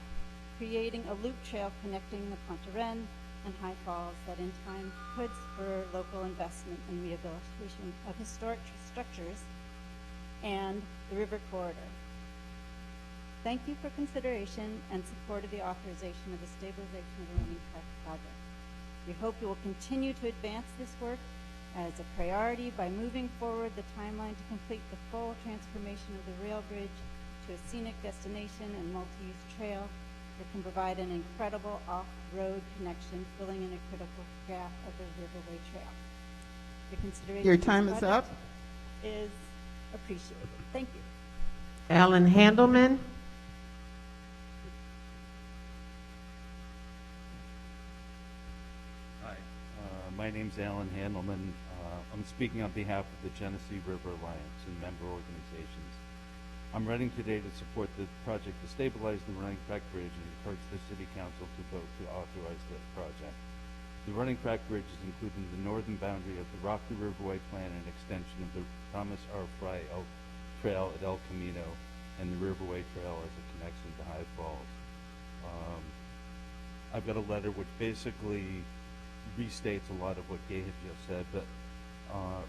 creating a loop trail connecting the Ponte-Ren and High Falls that in time could spur local investment and rehabilitation of historic structures and the river corridor. Thank you for consideration and support of the authorization of the stabilization of the Running Track project. We hope you will continue to advance this work as a priority by moving forward the timeline to complete the full transformation of the rail bridge to a scenic destination and multi-use trail that can provide an incredible off-road connection, filling in a critical gap of the Riverway Trail. Your consideration Your of this time is project up. is appreciated. Thank you. Alan Handelman. Hi, my name's Alan Handelman. I'm speaking on behalf of the Genesee River Alliance and member organizations. I'm running today to support the project to stabilize the Running Crack Bridge and encourage the City Council to vote to authorize that project. The Running Crack Bridge is included in the northern boundary of the Rocky Riverway Plan and extension of the Thomas R. Fry Trail at El Camino and the Riverway Trail as it connects into High Falls. I've got a letter which basically restates a lot of what Gay had just said, but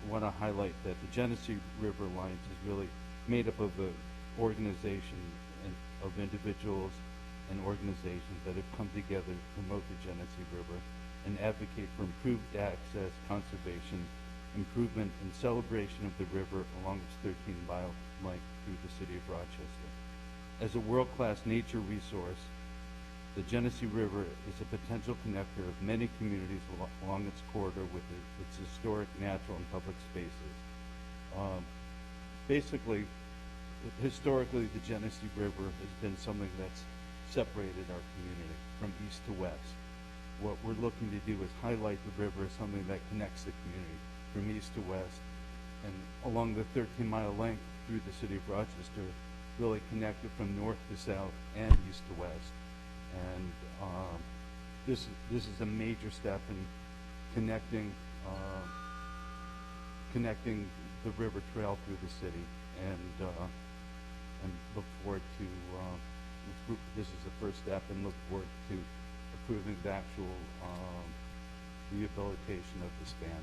want to highlight that the Genesee River Alliance is really made up of an organization of individuals and organizations that have come together to promote the Genesee River and advocate for improved access, conservation, improvement, and celebration of the river along its 13-mile length through the city of Rochester. As a world-class nature resource, the Genesee River is a potential connector of many communities along its corridor with its historic natural and public spaces. Basically, historically, the Genesee River has been something that's separated our community from east to west. What we're looking to do is highlight the river as something that connects the community from east to west, and along the 13-mile length through the city of Rochester, really connect it from north to south and east to west. And this is a major step in connecting the river trail through the city, and look forward to this is the first step, and look forward to approving the actual rehabilitation of the span.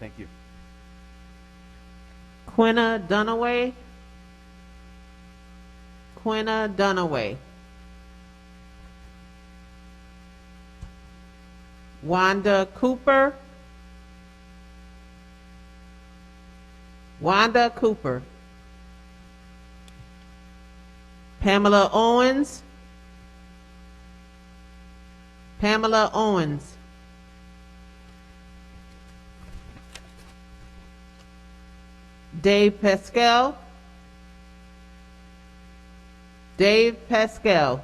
Thank you. Quinna Dunaway. Quinna Dunaway. Wanda Cooper. Wanda Cooper. Pamela Owens. Pamela Owens. Dave Pascal. Dave Pascal.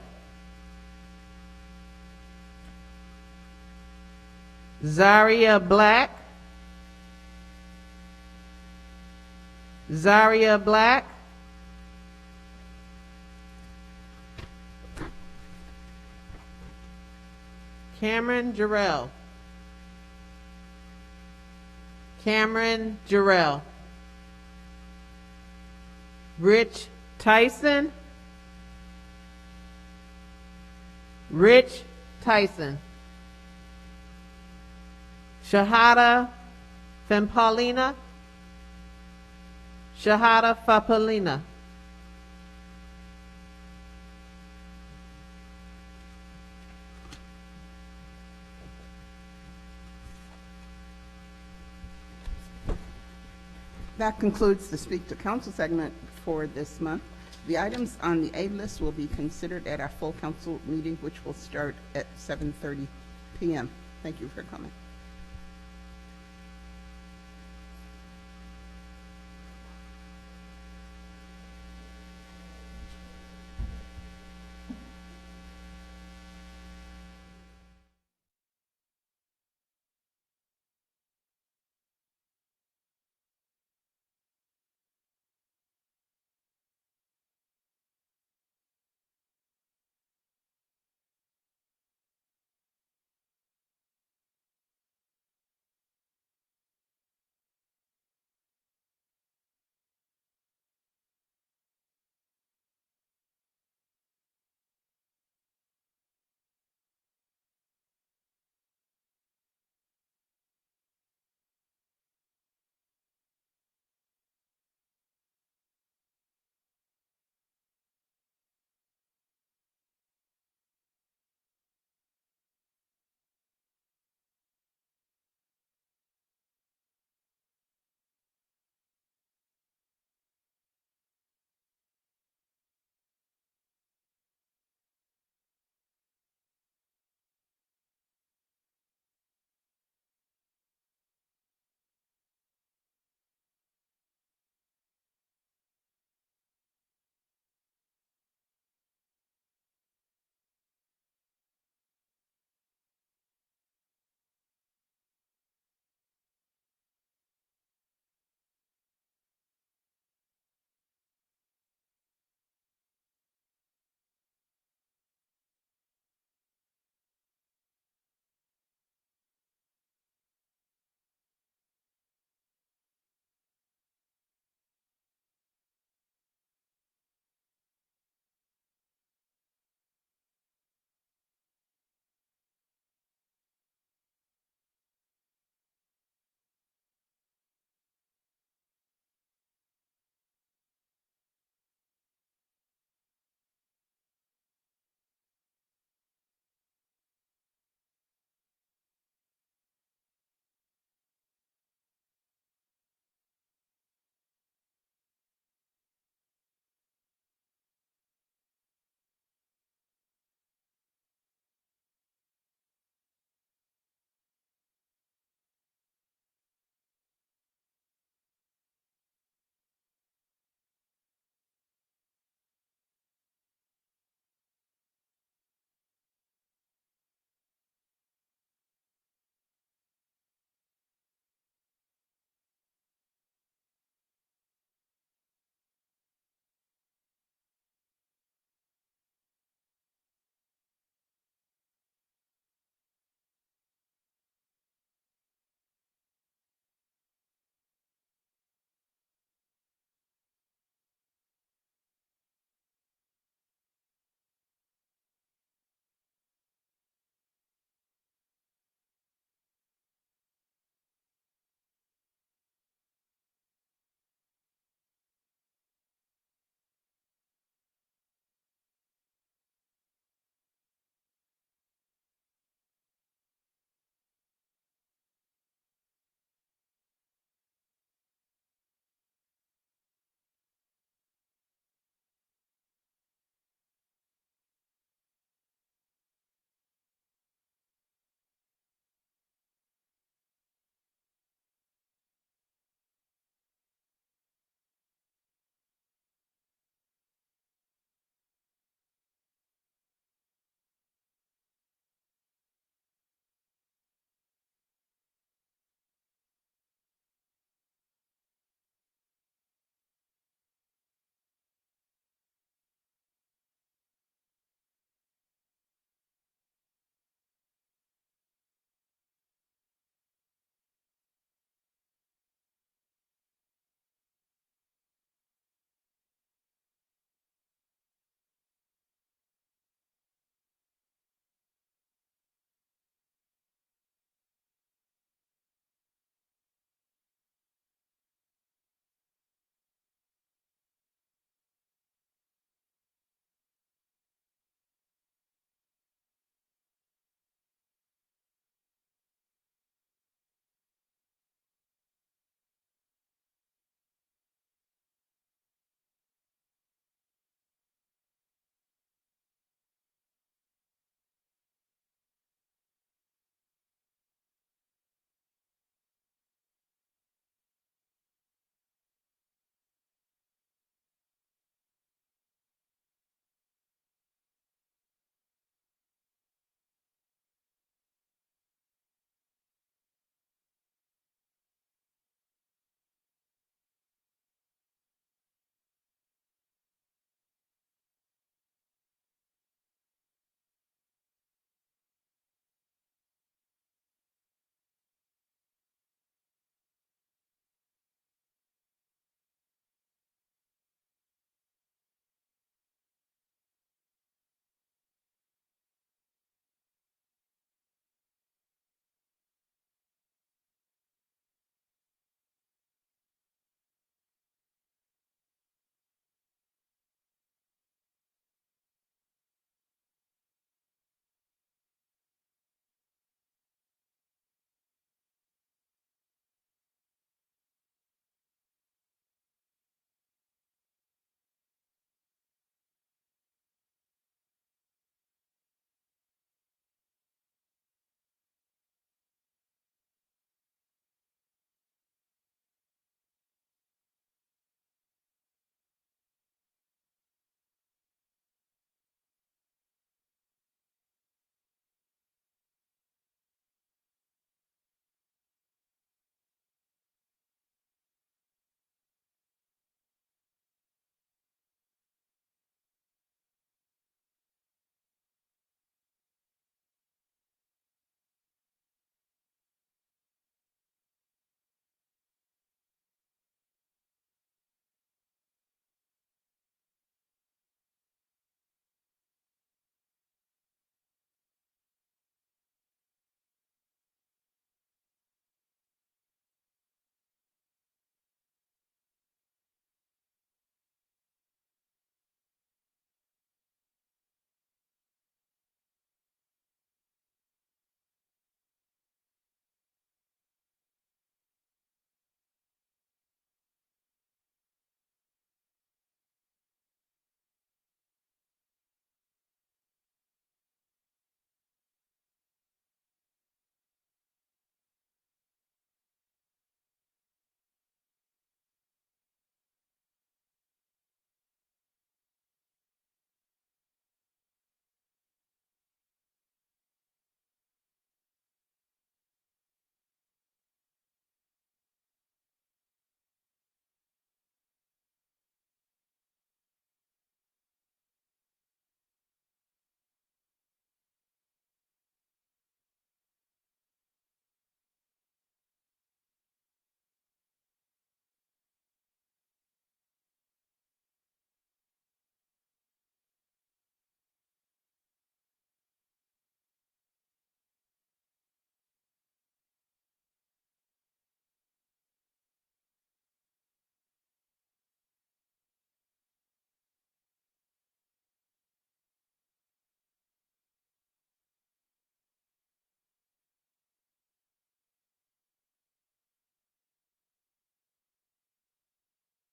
Zaria Black. Zaria Black. Cameron Jarrell. Cameron Jarrell. Rich Tyson. Rich Tyson. Shahada Fampalina. Shahada Fapalina. That concludes the Speak to Council segment for this month. The items on the A list will be considered at our full council meeting, which will start at 7:30 p.m. Thank you for coming.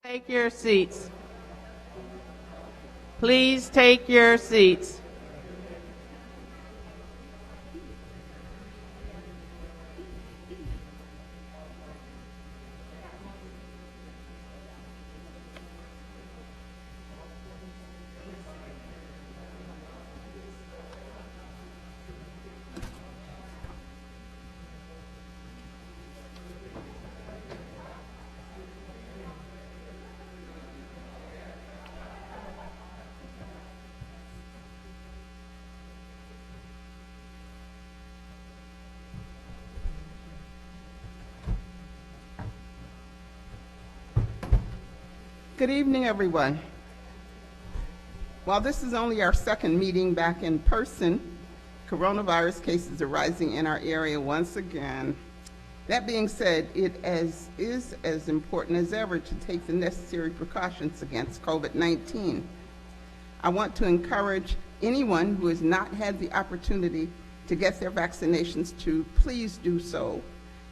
Take your seats. Please take your seats. Good evening, everyone. While this is only our second meeting back in person, coronavirus cases are rising in our area once again. That being said, it is as important as ever to take the necessary precautions against COVID-19. I want to encourage anyone who has not had the opportunity to get their vaccinations to please do so,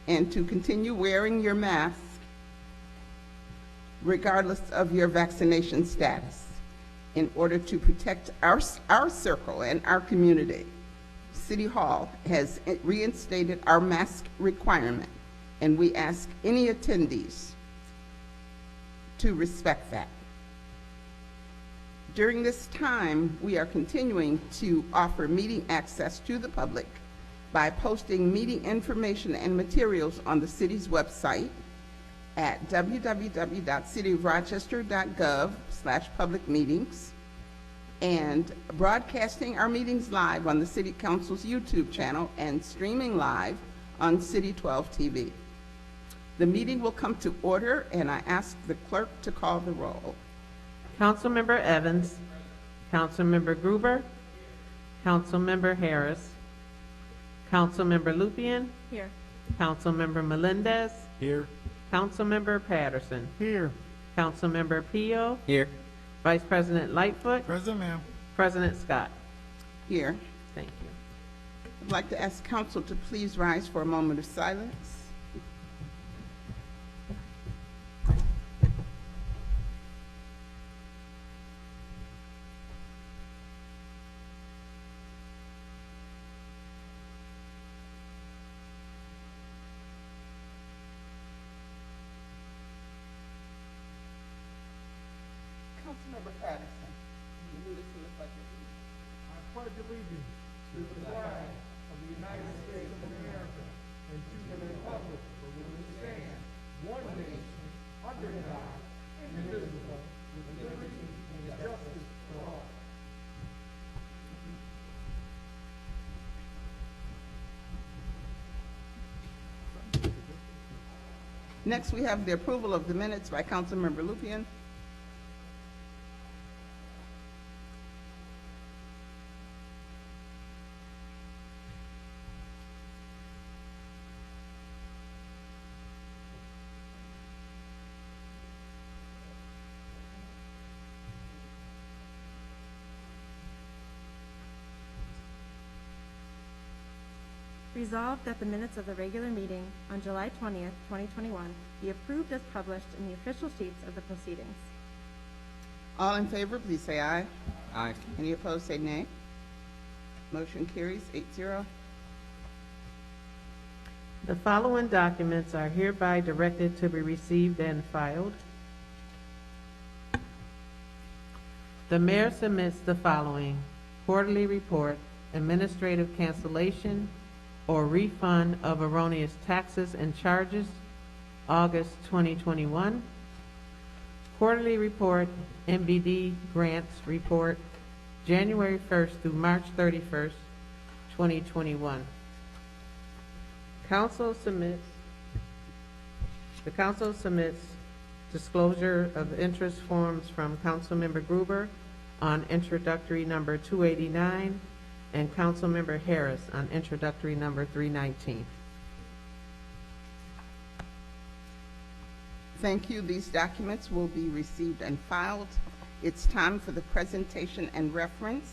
and to continue wearing your mask regardless of your vaccination status, in order to protect our circle and our community. City Hall has reinstated our mask requirement, and we ask any attendees to respect that. During this time, we are continuing to offer meeting access to the public by posting meeting information and materials on the city's website at www.cityofrochester.gov/public-meetings, and broadcasting our meetings live on the City Council's YouTube channel and streaming live on City 12 TV. The meeting will come to order, and I ask the clerk to call the roll. Councilmember Evans, Councilmember Gruber, Councilmember Harris, Councilmember Lupien, Here. Councilmember Melendez, Here. Councilmember Patterson, Here. Councilmember Pio, Here. Vice President Lightfoot, Present, ma'am. President Scott. Here. Thank you. I'd like to ask council to please rise for a moment of silence. Councilmember Patterson, will you listen to the pledge of allegiance? I pledge allegiance to the flag of the United States of America and to the republic for which it stands, one nation, under God, indivisible, with liberty and justice for all. Next, we have the approval of the minutes by Councilmember Lupien. Resolved that the minutes of the regular meeting on July 20th, 2021 be approved as published in the official sheets of the proceedings. All in favor, please say aye. Aye. Any opposed, say nay. Motion carries 8-0. The following documents are hereby directed to be received and filed. The mayor submits the following: quarterly report, administrative cancellation or refund of erroneous taxes and charges, August 2021. Quarterly report, MBD grants report, January 1st through March 31st, 2021. The council submits disclosure of interest forms from Councilmember Gruber on introductory number 289 and Councilmember Harris on introductory number 319. Thank you. These documents will be received and filed. It's time for the presentation and reference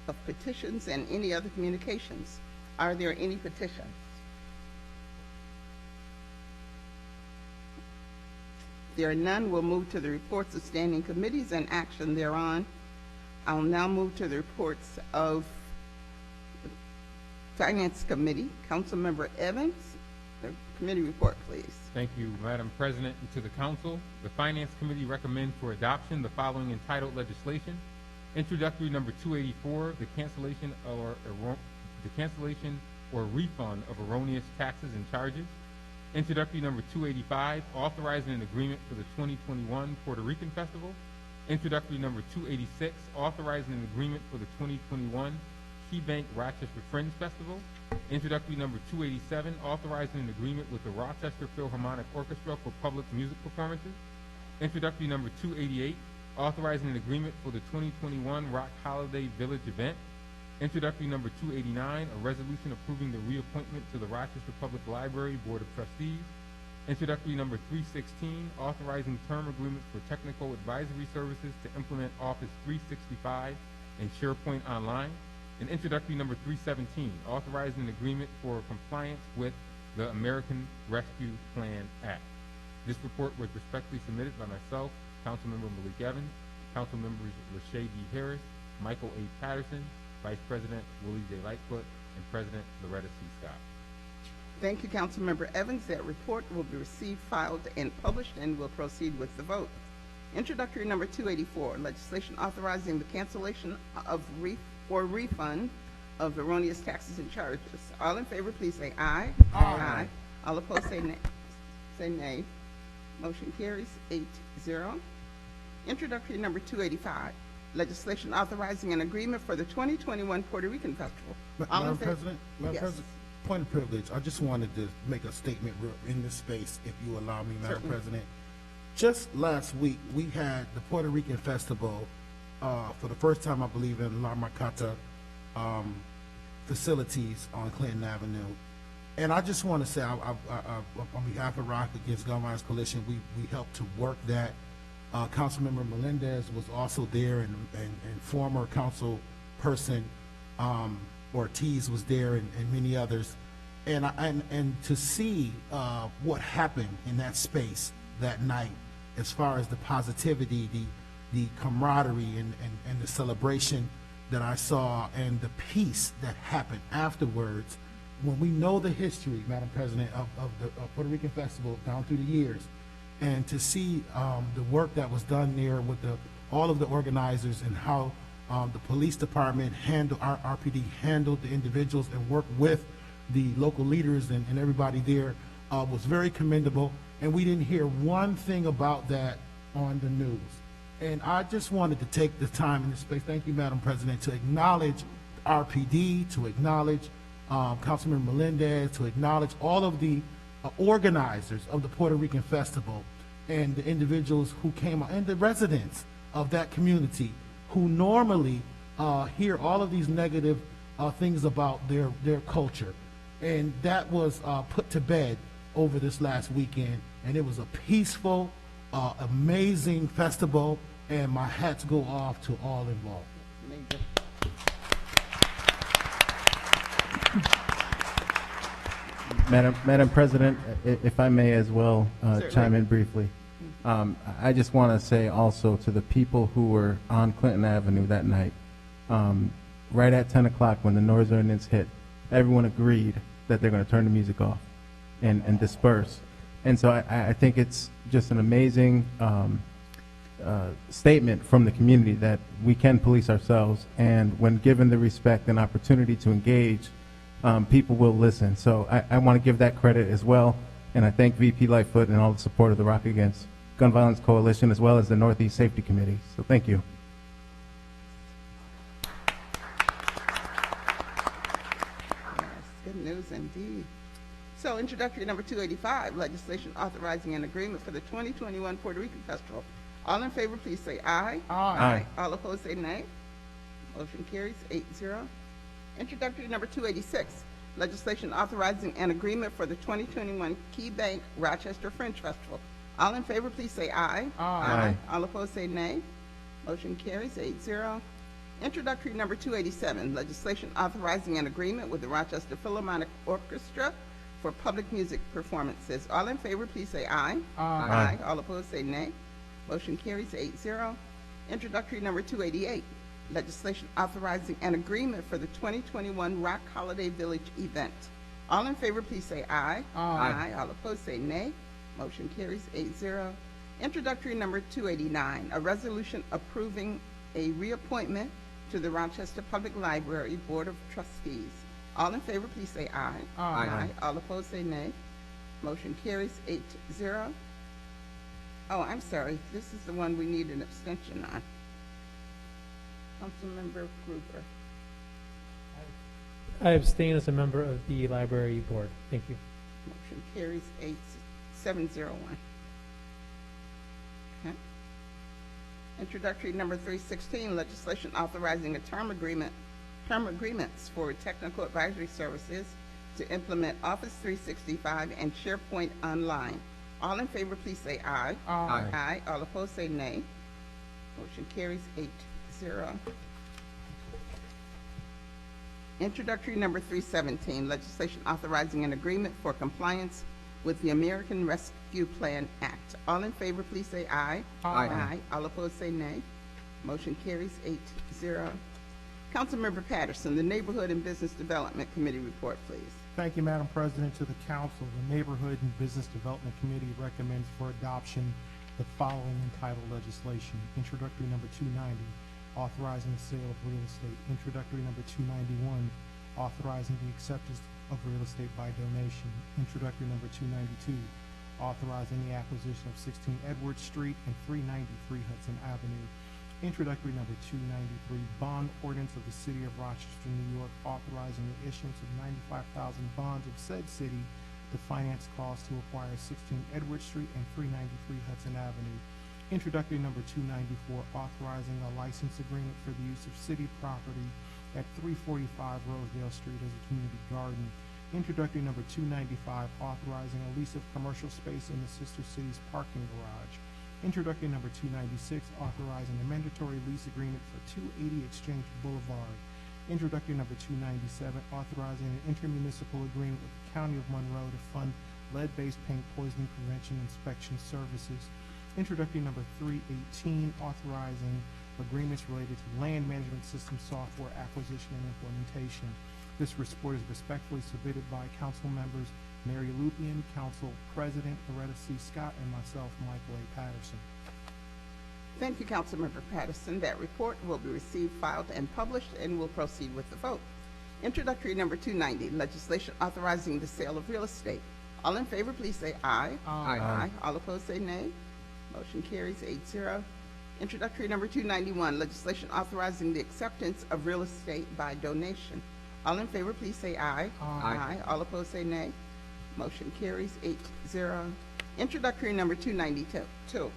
of petitions and any other communications. Are there any petitions? There are none. We'll move to the reports of standing committees and action thereon. I'll now move to the reports of the Finance Committee. Councilmember Evans, the committee report, please. Thank you, Madam President, and to the Council. The Finance Committee recommends for adoption the following entitled legislation. Introductory number 284, the cancellation or refund of erroneous taxes and charges. Introductory number 285, authorizing an agreement for the 2021 Puerto Rican Festival. Introductory number 286, authorizing an agreement for the 2021 Key Bank Rochester Fringe Festival. Introductory number 287, authorizing an agreement with the Rochester Philharmonic Orchestra for public music performances. Introductory number 288, authorizing an agreement for the 2021 Rock Holiday Village event. Introductory number 289, a resolution approving the reappointment to the Rochester Public Library Board of Trustees. Introductory number 316, authorizing term agreements for technical advisory services to implement Office 365 and SharePoint Online. And introductory number 317, authorizing an agreement for compliance with the American Rescue Plan Act. This report was respectfully submitted by myself, Councilmember Malik Evans, Councilmembers Rashay D. Harris, Michael A. Patterson, Vice President Willie J. Lightfoot, and President Loretta C. Scott. Thank you, Councilmember Evans. That report will be received, filed, and published, and will proceed with the vote. Introductory number 284, legislation authorizing the cancellation of refund of erroneous taxes and charges. All in favor, please say aye. Aye. All opposed, say nay. Say nay. Motion carries 8-0. Introductory number 285, legislation authorizing an agreement for the 2021 Puerto Rican Festival. Madam President, Yes. Point of privilege, I just wanted to make a statement in this space, if you allow me, Madam Certainly. President. Just last week, we had the Puerto Rican Festival for the first time, I believe, in La Marcata facilities on Clinton Avenue. And I just want to say, on behalf of Rock Against Gun Violence Coalition, we helped to work that. Councilmember Melendez was also there, and former council person Ortiz was there, and many others. And to see what happened in that space that night, as far as the positivity, the camaraderie, and the celebration that I saw, and the peace that happened afterwards, when we know the history, Madam President, of the Puerto Rican Festival down through the years, and to see the work that was done there with all of the organizers, and how the police department our RPD handled the individuals and worked with the local leaders and everybody there, was very commendable. And we didn't hear one thing about that on the news. And I just wanted to take the time in this space, thank you, Madam President, to acknowledge RPD, to acknowledge Councilman Melendez, to acknowledge all of the organizers of the Puerto Rican Festival, and the individuals who came, and the residents of that community who normally hear all of these negative things about their culture. And that was put to bed over this last weekend, and it was a peaceful, amazing festival, and my hats go off to all involved. Madam President, if I may as well chime in briefly. I just want to say also to the people who were on Clinton Avenue that night, right at 10 o'clock when the noise ordinance hit, everyone agreed that they're going to turn the music off and disperse. And so I think it's just an amazing statement from the community that we can police ourselves, and when given the respect and opportunity to engage, people will listen. So I want to give that credit as well, and I thank VP Lightfoot and all the support of the Rock Against Gun Violence Coalition, as well as the Northeast Safety Committee. So thank you. Good news indeed. So introductory number 285, legislation authorizing an agreement for the 2021 Puerto Rican Festival. All in favor, please say aye. Aye. All opposed, say nay. Motion carries 8-0. Introductory number 286, legislation authorizing an agreement for the 2021 Key Bank Rochester Fringe Festival. All in favor, please say aye. Aye. All opposed, say nay. Motion carries 8-0. Introductory number 287, legislation authorizing an agreement with the Rochester Philharmonic Orchestra for public music performances. All in favor, please say aye. Aye. All opposed, say nay. Motion carries 8-0. Introductory number 288, legislation authorizing an agreement for the 2021 Rock Holiday Village event. All in favor, please say aye. Aye. All opposed, say nay. Motion carries 8-0. Introductory number 289, a resolution approving a reappointment to the Rochester Public Library Board of Trustees. All in favor, please say aye. Aye. All opposed, say nay. Motion carries 8-0. Oh, I'm sorry. This is the one we need an abstention on. Councilmember Gruber. I abstain as a member of the library board. Thank you. Motion carries 701. Okay. Introductory number 316, legislation authorizing a term agreements for technical advisory services to implement Office 365 and SharePoint Online. All in favor, please say aye. Aye. All opposed, say nay. Motion carries 8-0. Introductory number 317, legislation authorizing an agreement for compliance with the American Rescue Plan Act. All in favor, please say aye. Aye. All opposed, say nay. Motion carries 8-0. Councilmember Patterson, the Neighborhood and Business Development Committee report, please. Thank you, Madam President. To the Council, the Neighborhood and Business Development Committee recommends for adoption the following entitled legislation. Introductory number 290, authorizing the sale of real estate. Introductory number 291, authorizing the acceptance of real estate by donation. Introductory number 292, authorizing the acquisition of 16 Edwards Street and 393 Hudson Avenue. Introductory number 293, bond ordinance of the City of Rochester, New York, authorizing the issuance of 95,000 bonds of said city to finance costs to acquire 16 Edwards Street and 393 Hudson Avenue. Introductory number 294, authorizing a license agreement for the use of city property at 345 Rosedale Street as a community garden. Introductory number 295, authorizing a lease of commercial space in the sister city's parking garage. Introductory number 296, authorizing a mandatory lease agreement for 280 Exchange Boulevard. Introductory number 297, authorizing an intermunicipal agreement with the County of Monroe to fund lead-based paint poisoning prevention inspection services. Introductory number 318, authorizing agreements related to land management system software acquisition and implementation. This report is respectfully submitted by Council members Mary Lupian, Council President Loretta C. Scott, and myself, Michael A. Patterson. Thank you, Councilmember Patterson. That report will be received, filed, and published, and will proceed with the vote. Introductory number 290, legislation authorizing the sale of real estate. All in favor, please say aye. Aye. All opposed, say nay. Motion carries 8-0. Introductory number 291, legislation authorizing the acceptance of real estate by donation. All in favor, please say aye. Aye. All opposed, say nay. Motion carries 8-0. Introductory number 292,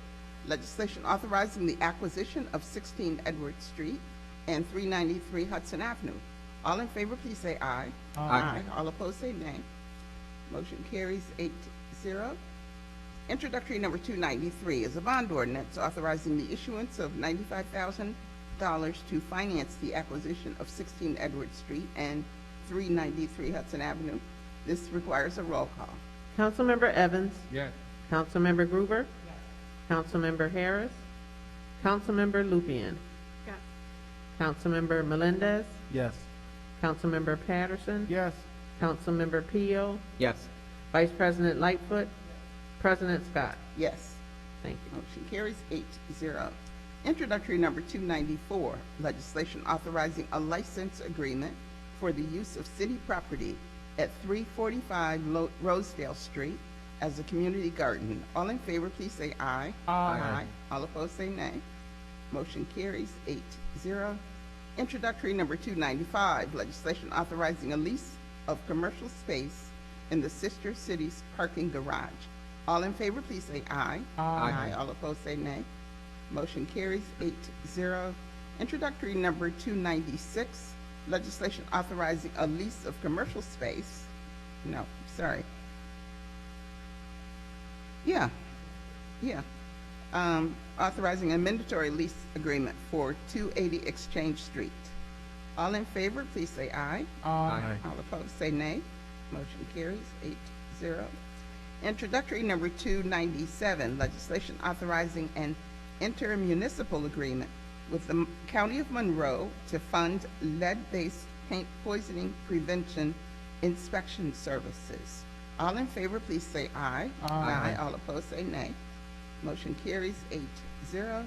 legislation authorizing the acquisition of 16 Edwards Street and 393 Hudson Avenue. All in favor, please say aye. Aye. All opposed, say nay. Motion carries 8-0. Introductory number 293 is a bond ordinance authorizing the issuance of $95,000 to finance the acquisition of 16 Edwards Street and 393 Hudson Avenue. This requires a roll call. Councilmember Evans? Yes. Councilmember Gruber? Yes. Councilmember Harris? Councilmember Lupian? Yes. Councilmember Melendez? Yes. Councilmember Patterson? Yes. Councilmember Peel? Yes. Vice President Lightfoot? President Scott? Yes. Thank you. Motion carries 8-0. Introductory number 294, legislation authorizing a license agreement for the use of city property at 345 Rosedale Street as a community garden. All in favor, please say aye. Aye. All opposed, say nay. Motion carries 8-0. Introductory number 295, legislation authorizing a lease of commercial space in the sister city's parking garage. All in favor, please say aye. Aye. All opposed, say nay. Motion carries 8-0. Introductory number 296, legislation authorizing a lease of commercial space. No, sorry. Yeah. Authorizing a mandatory lease agreement for 280 Exchange Street. All in favor, please say aye. Aye. All opposed, say nay. Motion carries 8-0. Introductory number 297, legislation authorizing an intermunicipal agreement with the County of Monroe to fund lead-based paint poisoning prevention inspection services. All in favor, please say aye. Aye. All opposed, say nay. Motion carries 8-0.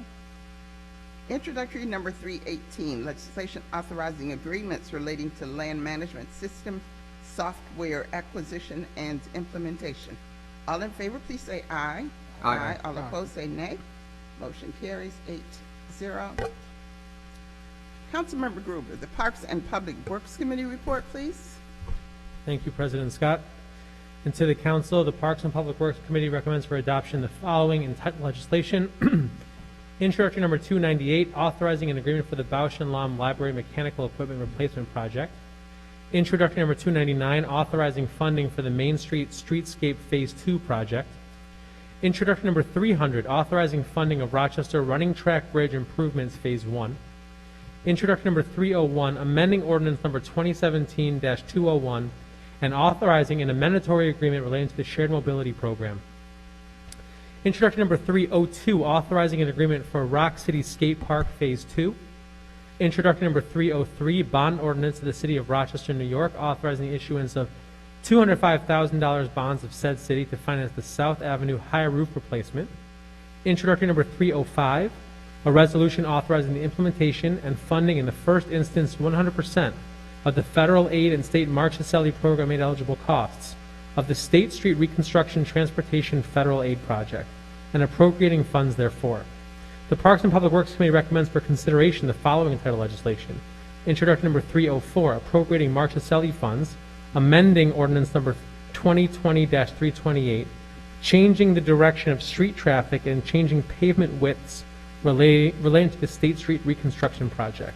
Introductory number 318, legislation authorizing agreements relating to land management system software acquisition and implementation. All in favor, please say aye. Aye. All opposed, say nay. Motion carries 8-0. Councilmember Gruber, the Parks and Public Works Committee report, please. Thank you, President Scott. And to the Council, the Parks and Public Works Committee recommends for adoption the following entitled legislation. Introductory number 298, authorizing an agreement for the Bausch and Lomb Library Mechanical Equipment Replacement Project. Introductory number 299, authorizing funding for the Main Street Streetscape Phase 2 project. Introductory number 300, authorizing funding of Rochester Running Track Bridge Improvements Phase 1. Introductory number 301, amending ordinance number 2017-201 and authorizing an amendatory agreement relating to the shared mobility program. Introductory number 302, authorizing an agreement for Rock City Skate Park Phase 2. Introductory number 303, bond ordinance of the City of Rochester, New York, authorizing the issuance of $205,000 bonds of said city to finance the South Avenue high roof replacement. Introductory number 305, a resolution authorizing the implementation and funding in the first instance 100% of the federal aid and state Marchicelli program aid eligible costs of the State Street Reconstruction Transportation Federal Aid Project and appropriating funds therefor. The Parks and Public Works Committee recommends for consideration the following entitled legislation. Introductory number 304, appropriating Marchicelli funds, amending ordinance number 2020-328, changing the direction of street traffic and changing pavement widths relating to the State Street Reconstruction Project.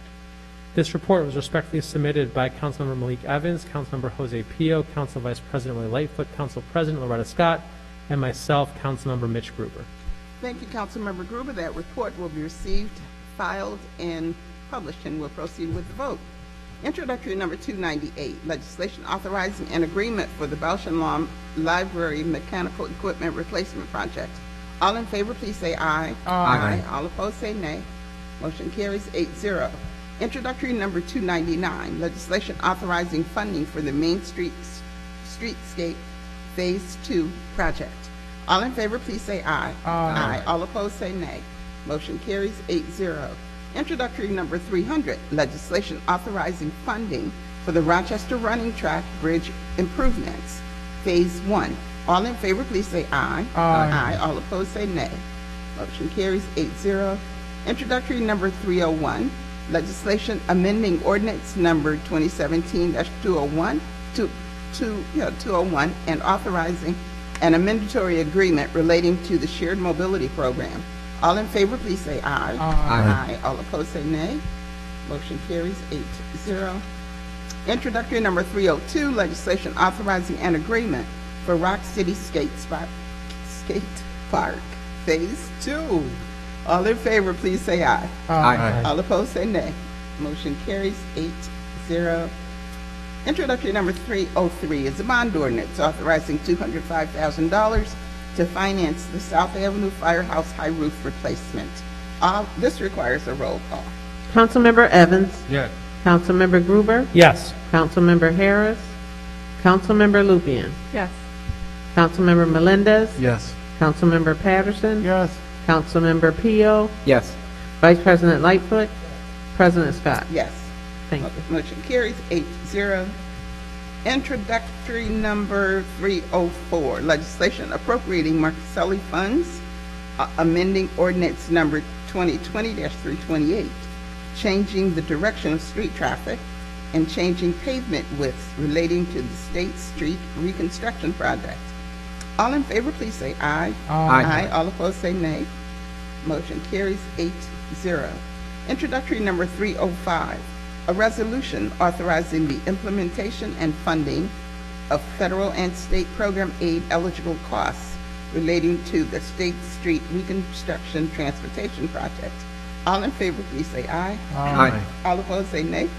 This report was respectfully submitted by Councilmember Malik Evans, Councilmember Jose Pio, Council Vice President Willie Lightfoot, Council President Loretta Scott, and myself, Councilmember Mitch Gruber. Thank you, Councilmember Gruber. That report will be received, filed, and published, and we'll proceed with the vote. Introductory number 298, legislation authorizing an agreement for the Bausch and Lomb Library Mechanical Equipment Replacement Project. All in favor, please say aye. Aye. All opposed, say nay. Motion carries 8-0. Introductory number 299, legislation authorizing funding for the Main Street Streetscape Phase 2 project. All in favor, please say aye. Aye. All opposed, say nay. Motion carries 8-0. Introductory number 300, legislation authorizing funding for the Rochester Running Track Bridge Improvements, Phase 1. All in favor, please say aye. Aye. All opposed, say nay. Motion carries 8-0. Introductory number 301, legislation amending ordinance number 2017-201 and authorizing an amendatory agreement relating to the shared mobility program. All in favor, please say aye. Aye. All opposed, say nay. Motion carries 8-0. Introductory number 302, legislation authorizing an agreement for Rock City Skate Park Phase 2. All in favor, please say aye. Aye. All opposed, say nay. Motion carries 8-0. Introductory number 303 is a bond ordinance authorizing $205,000 to finance the South Avenue Firehouse high roof replacement. This requires a roll call. Councilmember Evans? Yes. Councilmember Gruber? Yes. Councilmember Harris? Councilmember Lupian? Yes. Councilmember Melendez? Yes. Councilmember Patterson? Yes. Councilmember Pio? Yes. Vice President Lightfoot? President Scott? Yes. Thank you. Motion carries 8-0. Introductory number 304, legislation appropriating Marchicelli funds, amending ordinance number 2020-328, changing the direction of street traffic, and changing pavement widths relating to the State Street Reconstruction Project. All in favor, please say aye. Aye. All opposed, say nay. Motion carries 8-0. Introductory number 305, a resolution authorizing the implementation and funding of federal and state program aid eligible costs relating to the State Street Reconstruction Transportation Project. All in favor, please say aye. Aye. All opposed, say nay.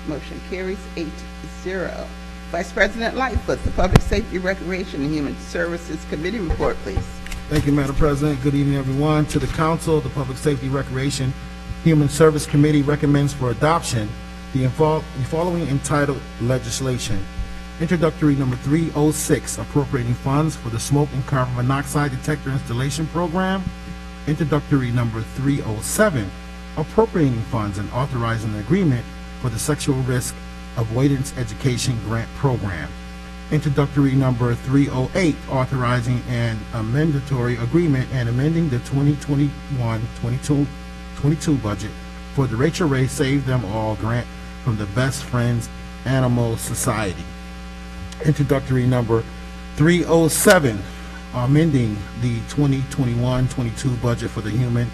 Motion carries 8-0. Vice President Lightfoot, the Public Safety, Recreation, and Human Services Committee report, please. Thank you, Madam President. Good evening, everyone. To the Council, the Public Safety, Recreation, Human Service Committee recommends for adoption the following entitled legislation. Introductory number 306, appropriating funds for the smoke and carbon monoxide detector installation program. Introductory number 307, appropriating funds and authorizing an agreement for the sexual risk avoidance education grant program. Introductory number 308, authorizing an amendatory agreement and amending the 2021-22 budget for the Rachel Ray Save Them All grant from the Best Friends Animal Society. Introductory number 307, amending the 2021-22 budget for the Human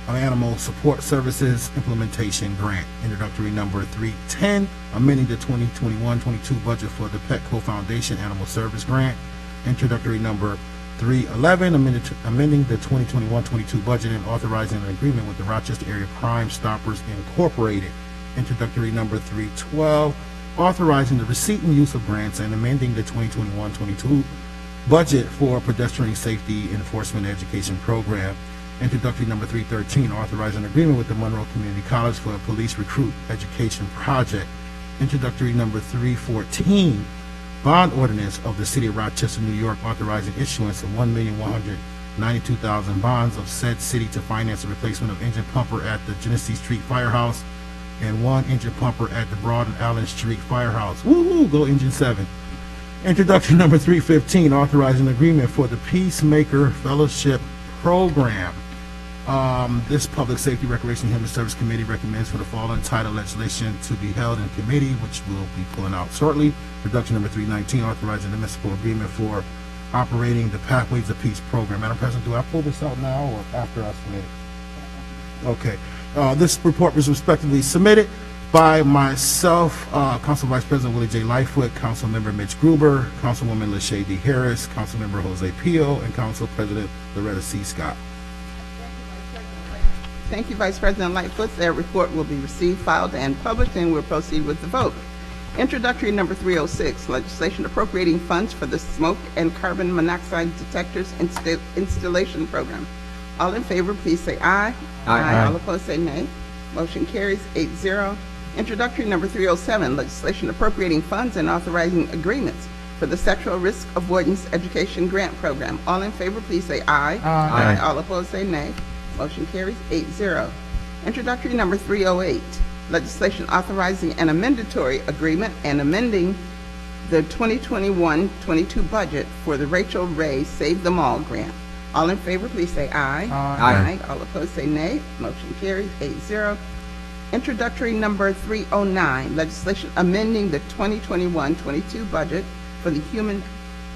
Animal Support Services Implementation Grant. Introductory number 310, amending the 2021-22 budget for the Petco Foundation Animal Service Grant. Introductory number 311, amending the 2021-22 budget and authorizing an agreement with the Rochester Area Crime Stoppers Incorporated. Introductory number 312, authorizing the receipt and use of grants and amending the 2021-22 budget for pedestrian safety enforcement education program. Introductory number 313, authorizing an agreement with the Monroe Community College for a police recruit education project. Introductory number 314, bond ordinance of the City of Rochester, New York, authorizing issuance of 1,192,000 bonds of said city to finance the replacement of engine pumper at the Genesee Street Firehouse and one engine pumper at the Broad and Allen Street Firehouse. Woohoo, go Engine 7. Introduction number 315, authorizing agreement for the Peacemaker Fellowship Program. This Public Safety, Recreation, and Human Service Committee recommends for the following titled legislation to be held in committee, which we'll be pulling out shortly. Introduction number 319, authorizing the municipal agreement for operating the Pathways of Peace program. Madam President, do I pull this out now or after I submit it? Okay. This report was respectively submitted by myself, Council Vice President Willie J. Lightfoot, Council Member Mitch Gruber, Councilwoman LaShaye D. Harris, Council Member Jose Pio, and Council President Loretta C. Scott. Thank you, Vice President Lightfoot. Their report will be received, filed, and published, and we'll proceed with the vote. Introductory number 306, legislation appropriating funds for the smoke and carbon monoxide detectors installation program. All in favor, please say aye. Aye. All opposed, say nay. Motion carries 8-0. Introductory number 307, legislation appropriating funds and authorizing agreements for the Sexual Risk Avoidance Education Grant Program. All in favor, please say aye. Aye. All opposed, say nay. Motion carries 8-0. Introductory number 308, legislation authorizing an amendatory agreement and amending the 2021-22 budget for the Rachel Ray Save Them All grant. All in favor, please say aye. Aye. All opposed, say nay. Motion carries 8-0. Introductory number 309, legislation amending the 2021-22 budget for the Human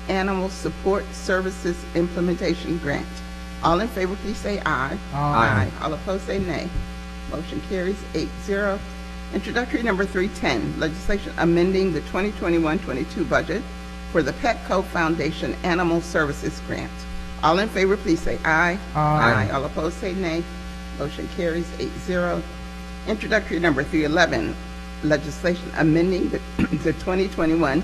Animal Support Services Implementation Grant. All in favor, please say aye. Aye. All opposed, say nay. Motion carries 8-0. Introductory number 310, legislation amending the 2021-22 budget for the Petco Foundation Animal Services Grant. All in favor, please say aye. Aye. All opposed, say nay. Motion carries 8-0. Introductory number 311, legislation amending the 2021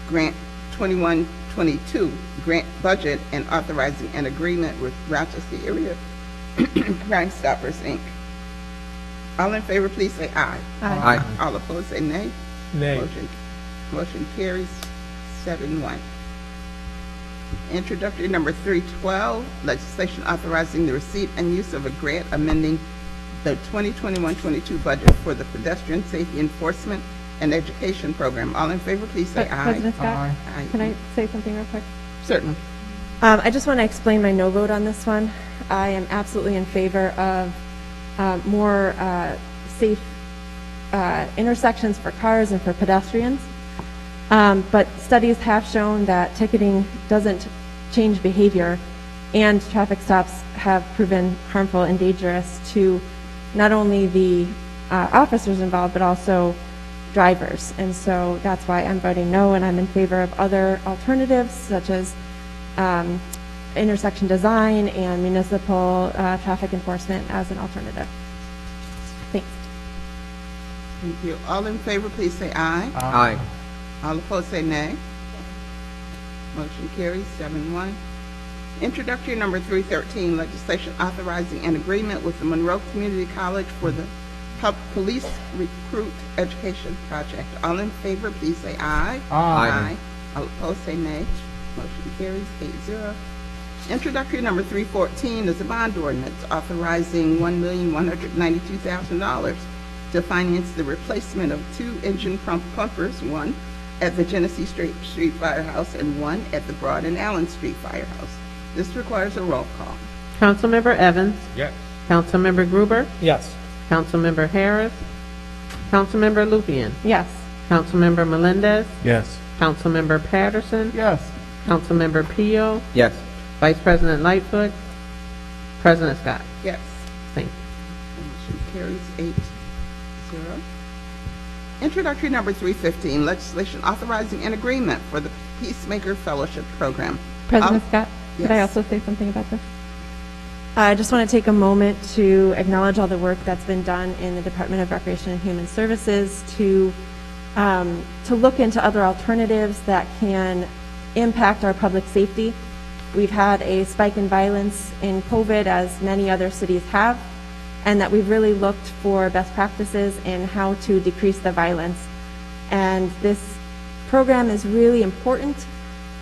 grant 21-22 grant budget and authorizing an agreement with Rochester Area Crime Stoppers, Inc. All in favor, please say aye. Aye. All opposed, say nay. Nay. Motion carries 7-1. Introductory number 312, legislation authorizing the receipt and use of a grant amending the 2021-22 budget for the Pedestrian Safety Enforcement and Education Program. All in favor, please say aye. President Scott, Aye. can I say something real quick? Certainly. I just want to explain my no vote on this one. I am absolutely in favor of more safe intersections for cars and for pedestrians. But studies have shown that ticketing doesn't change behavior, and traffic stops have proven harmful and dangerous to not only the officers involved, but also drivers. And so that's why I'm voting no, and I'm in favor of other alternatives, such as intersection design and municipal traffic enforcement as an alternative. Thanks. Thank you. All in favor, please say aye. Aye. All opposed say nay. Motion carries 7-1. Introductory number 313, legislation authorizing an agreement with the Monroe Community College for the Police Recruit Education Project. All in favor, please say aye. Aye. All opposed say nay. Motion carries 8-0. Introductory number 314 is a bond ordinance authorizing $1,192,000 to finance the replacement of 2 engine pumpers, one at the Genesee Street Firehouse and one at the Broad and Allen Street Firehouse. This requires a roll call. Councilmember Evans? Yes. Councilmember Gruber? Yes. Councilmember Harris? Councilmember Lupian? Yes. Councilmember Melendez? Yes. Councilmember Patterson? Yes. Councilmember Pio? Yes. Vice President Lightfoot? President Scott? Yes. Thank you. Motion carries 8-0. Introductory number 315, legislation authorizing an agreement for the Peacemaker Fellowship Program. President Scott, could I yes. also say something about this? I just want to take a moment to acknowledge all the work that's been done in the Department of Recreation and Human Services to look into other alternatives that can impact our public safety. We've had a spike in violence in COVID, as many other cities have, and that we've really looked for best practices in how to decrease the violence. And this program is really important.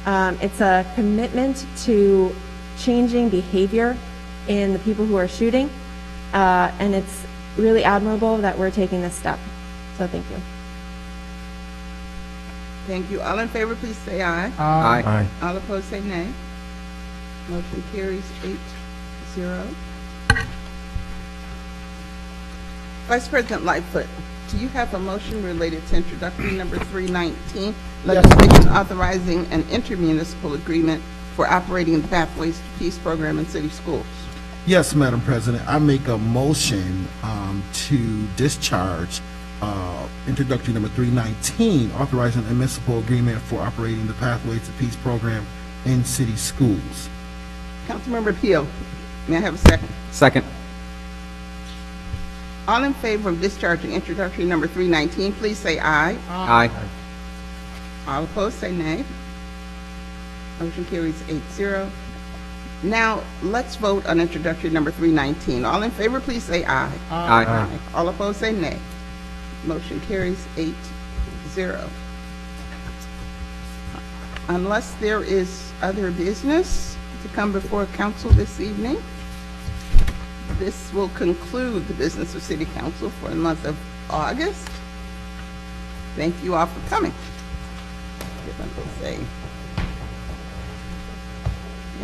It's a commitment to changing behavior in the people who are shooting, and it's really admirable that we're taking this step. So thank you. Thank you. All in favor, please say aye. Aye. Aye. All opposed say nay. Motion carries 8-0. Vice President Lightfoot, do you have a motion related to introductory number 319, legislation authorizing an intermunicipal agreement for operating the Pathways to Peace program in city schools? Yes, Madam President, I make a motion to discharge introductory number 319, authorizing a municipal agreement for operating the Pathways to Peace program in city schools. Councilmember Pio, may I have a second? Second. All in favor of discharging introductory number 319, please say aye. Aye. All opposed say nay. Motion carries 8-0. Now, let's vote on introductory number 319. All in favor, please say aye. Aye. All opposed say nay. Motion carries 8-0. Unless there is other business to come before council this evening, this will conclude the business of City Council for the month of August. Thank you all for coming. Get Uncle say.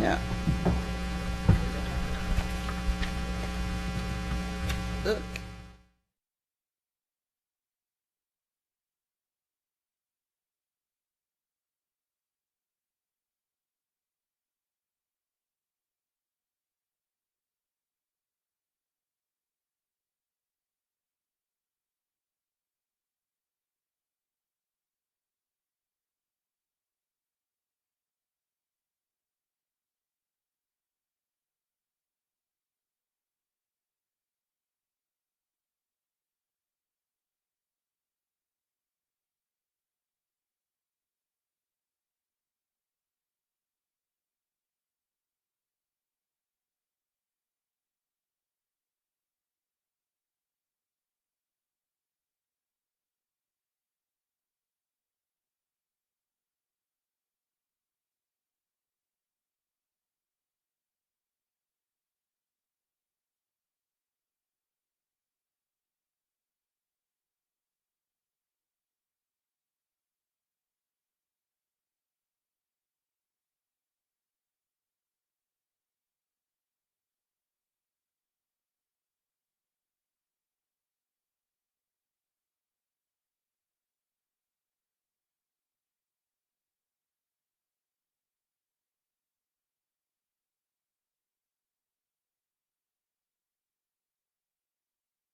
Yeah. Look.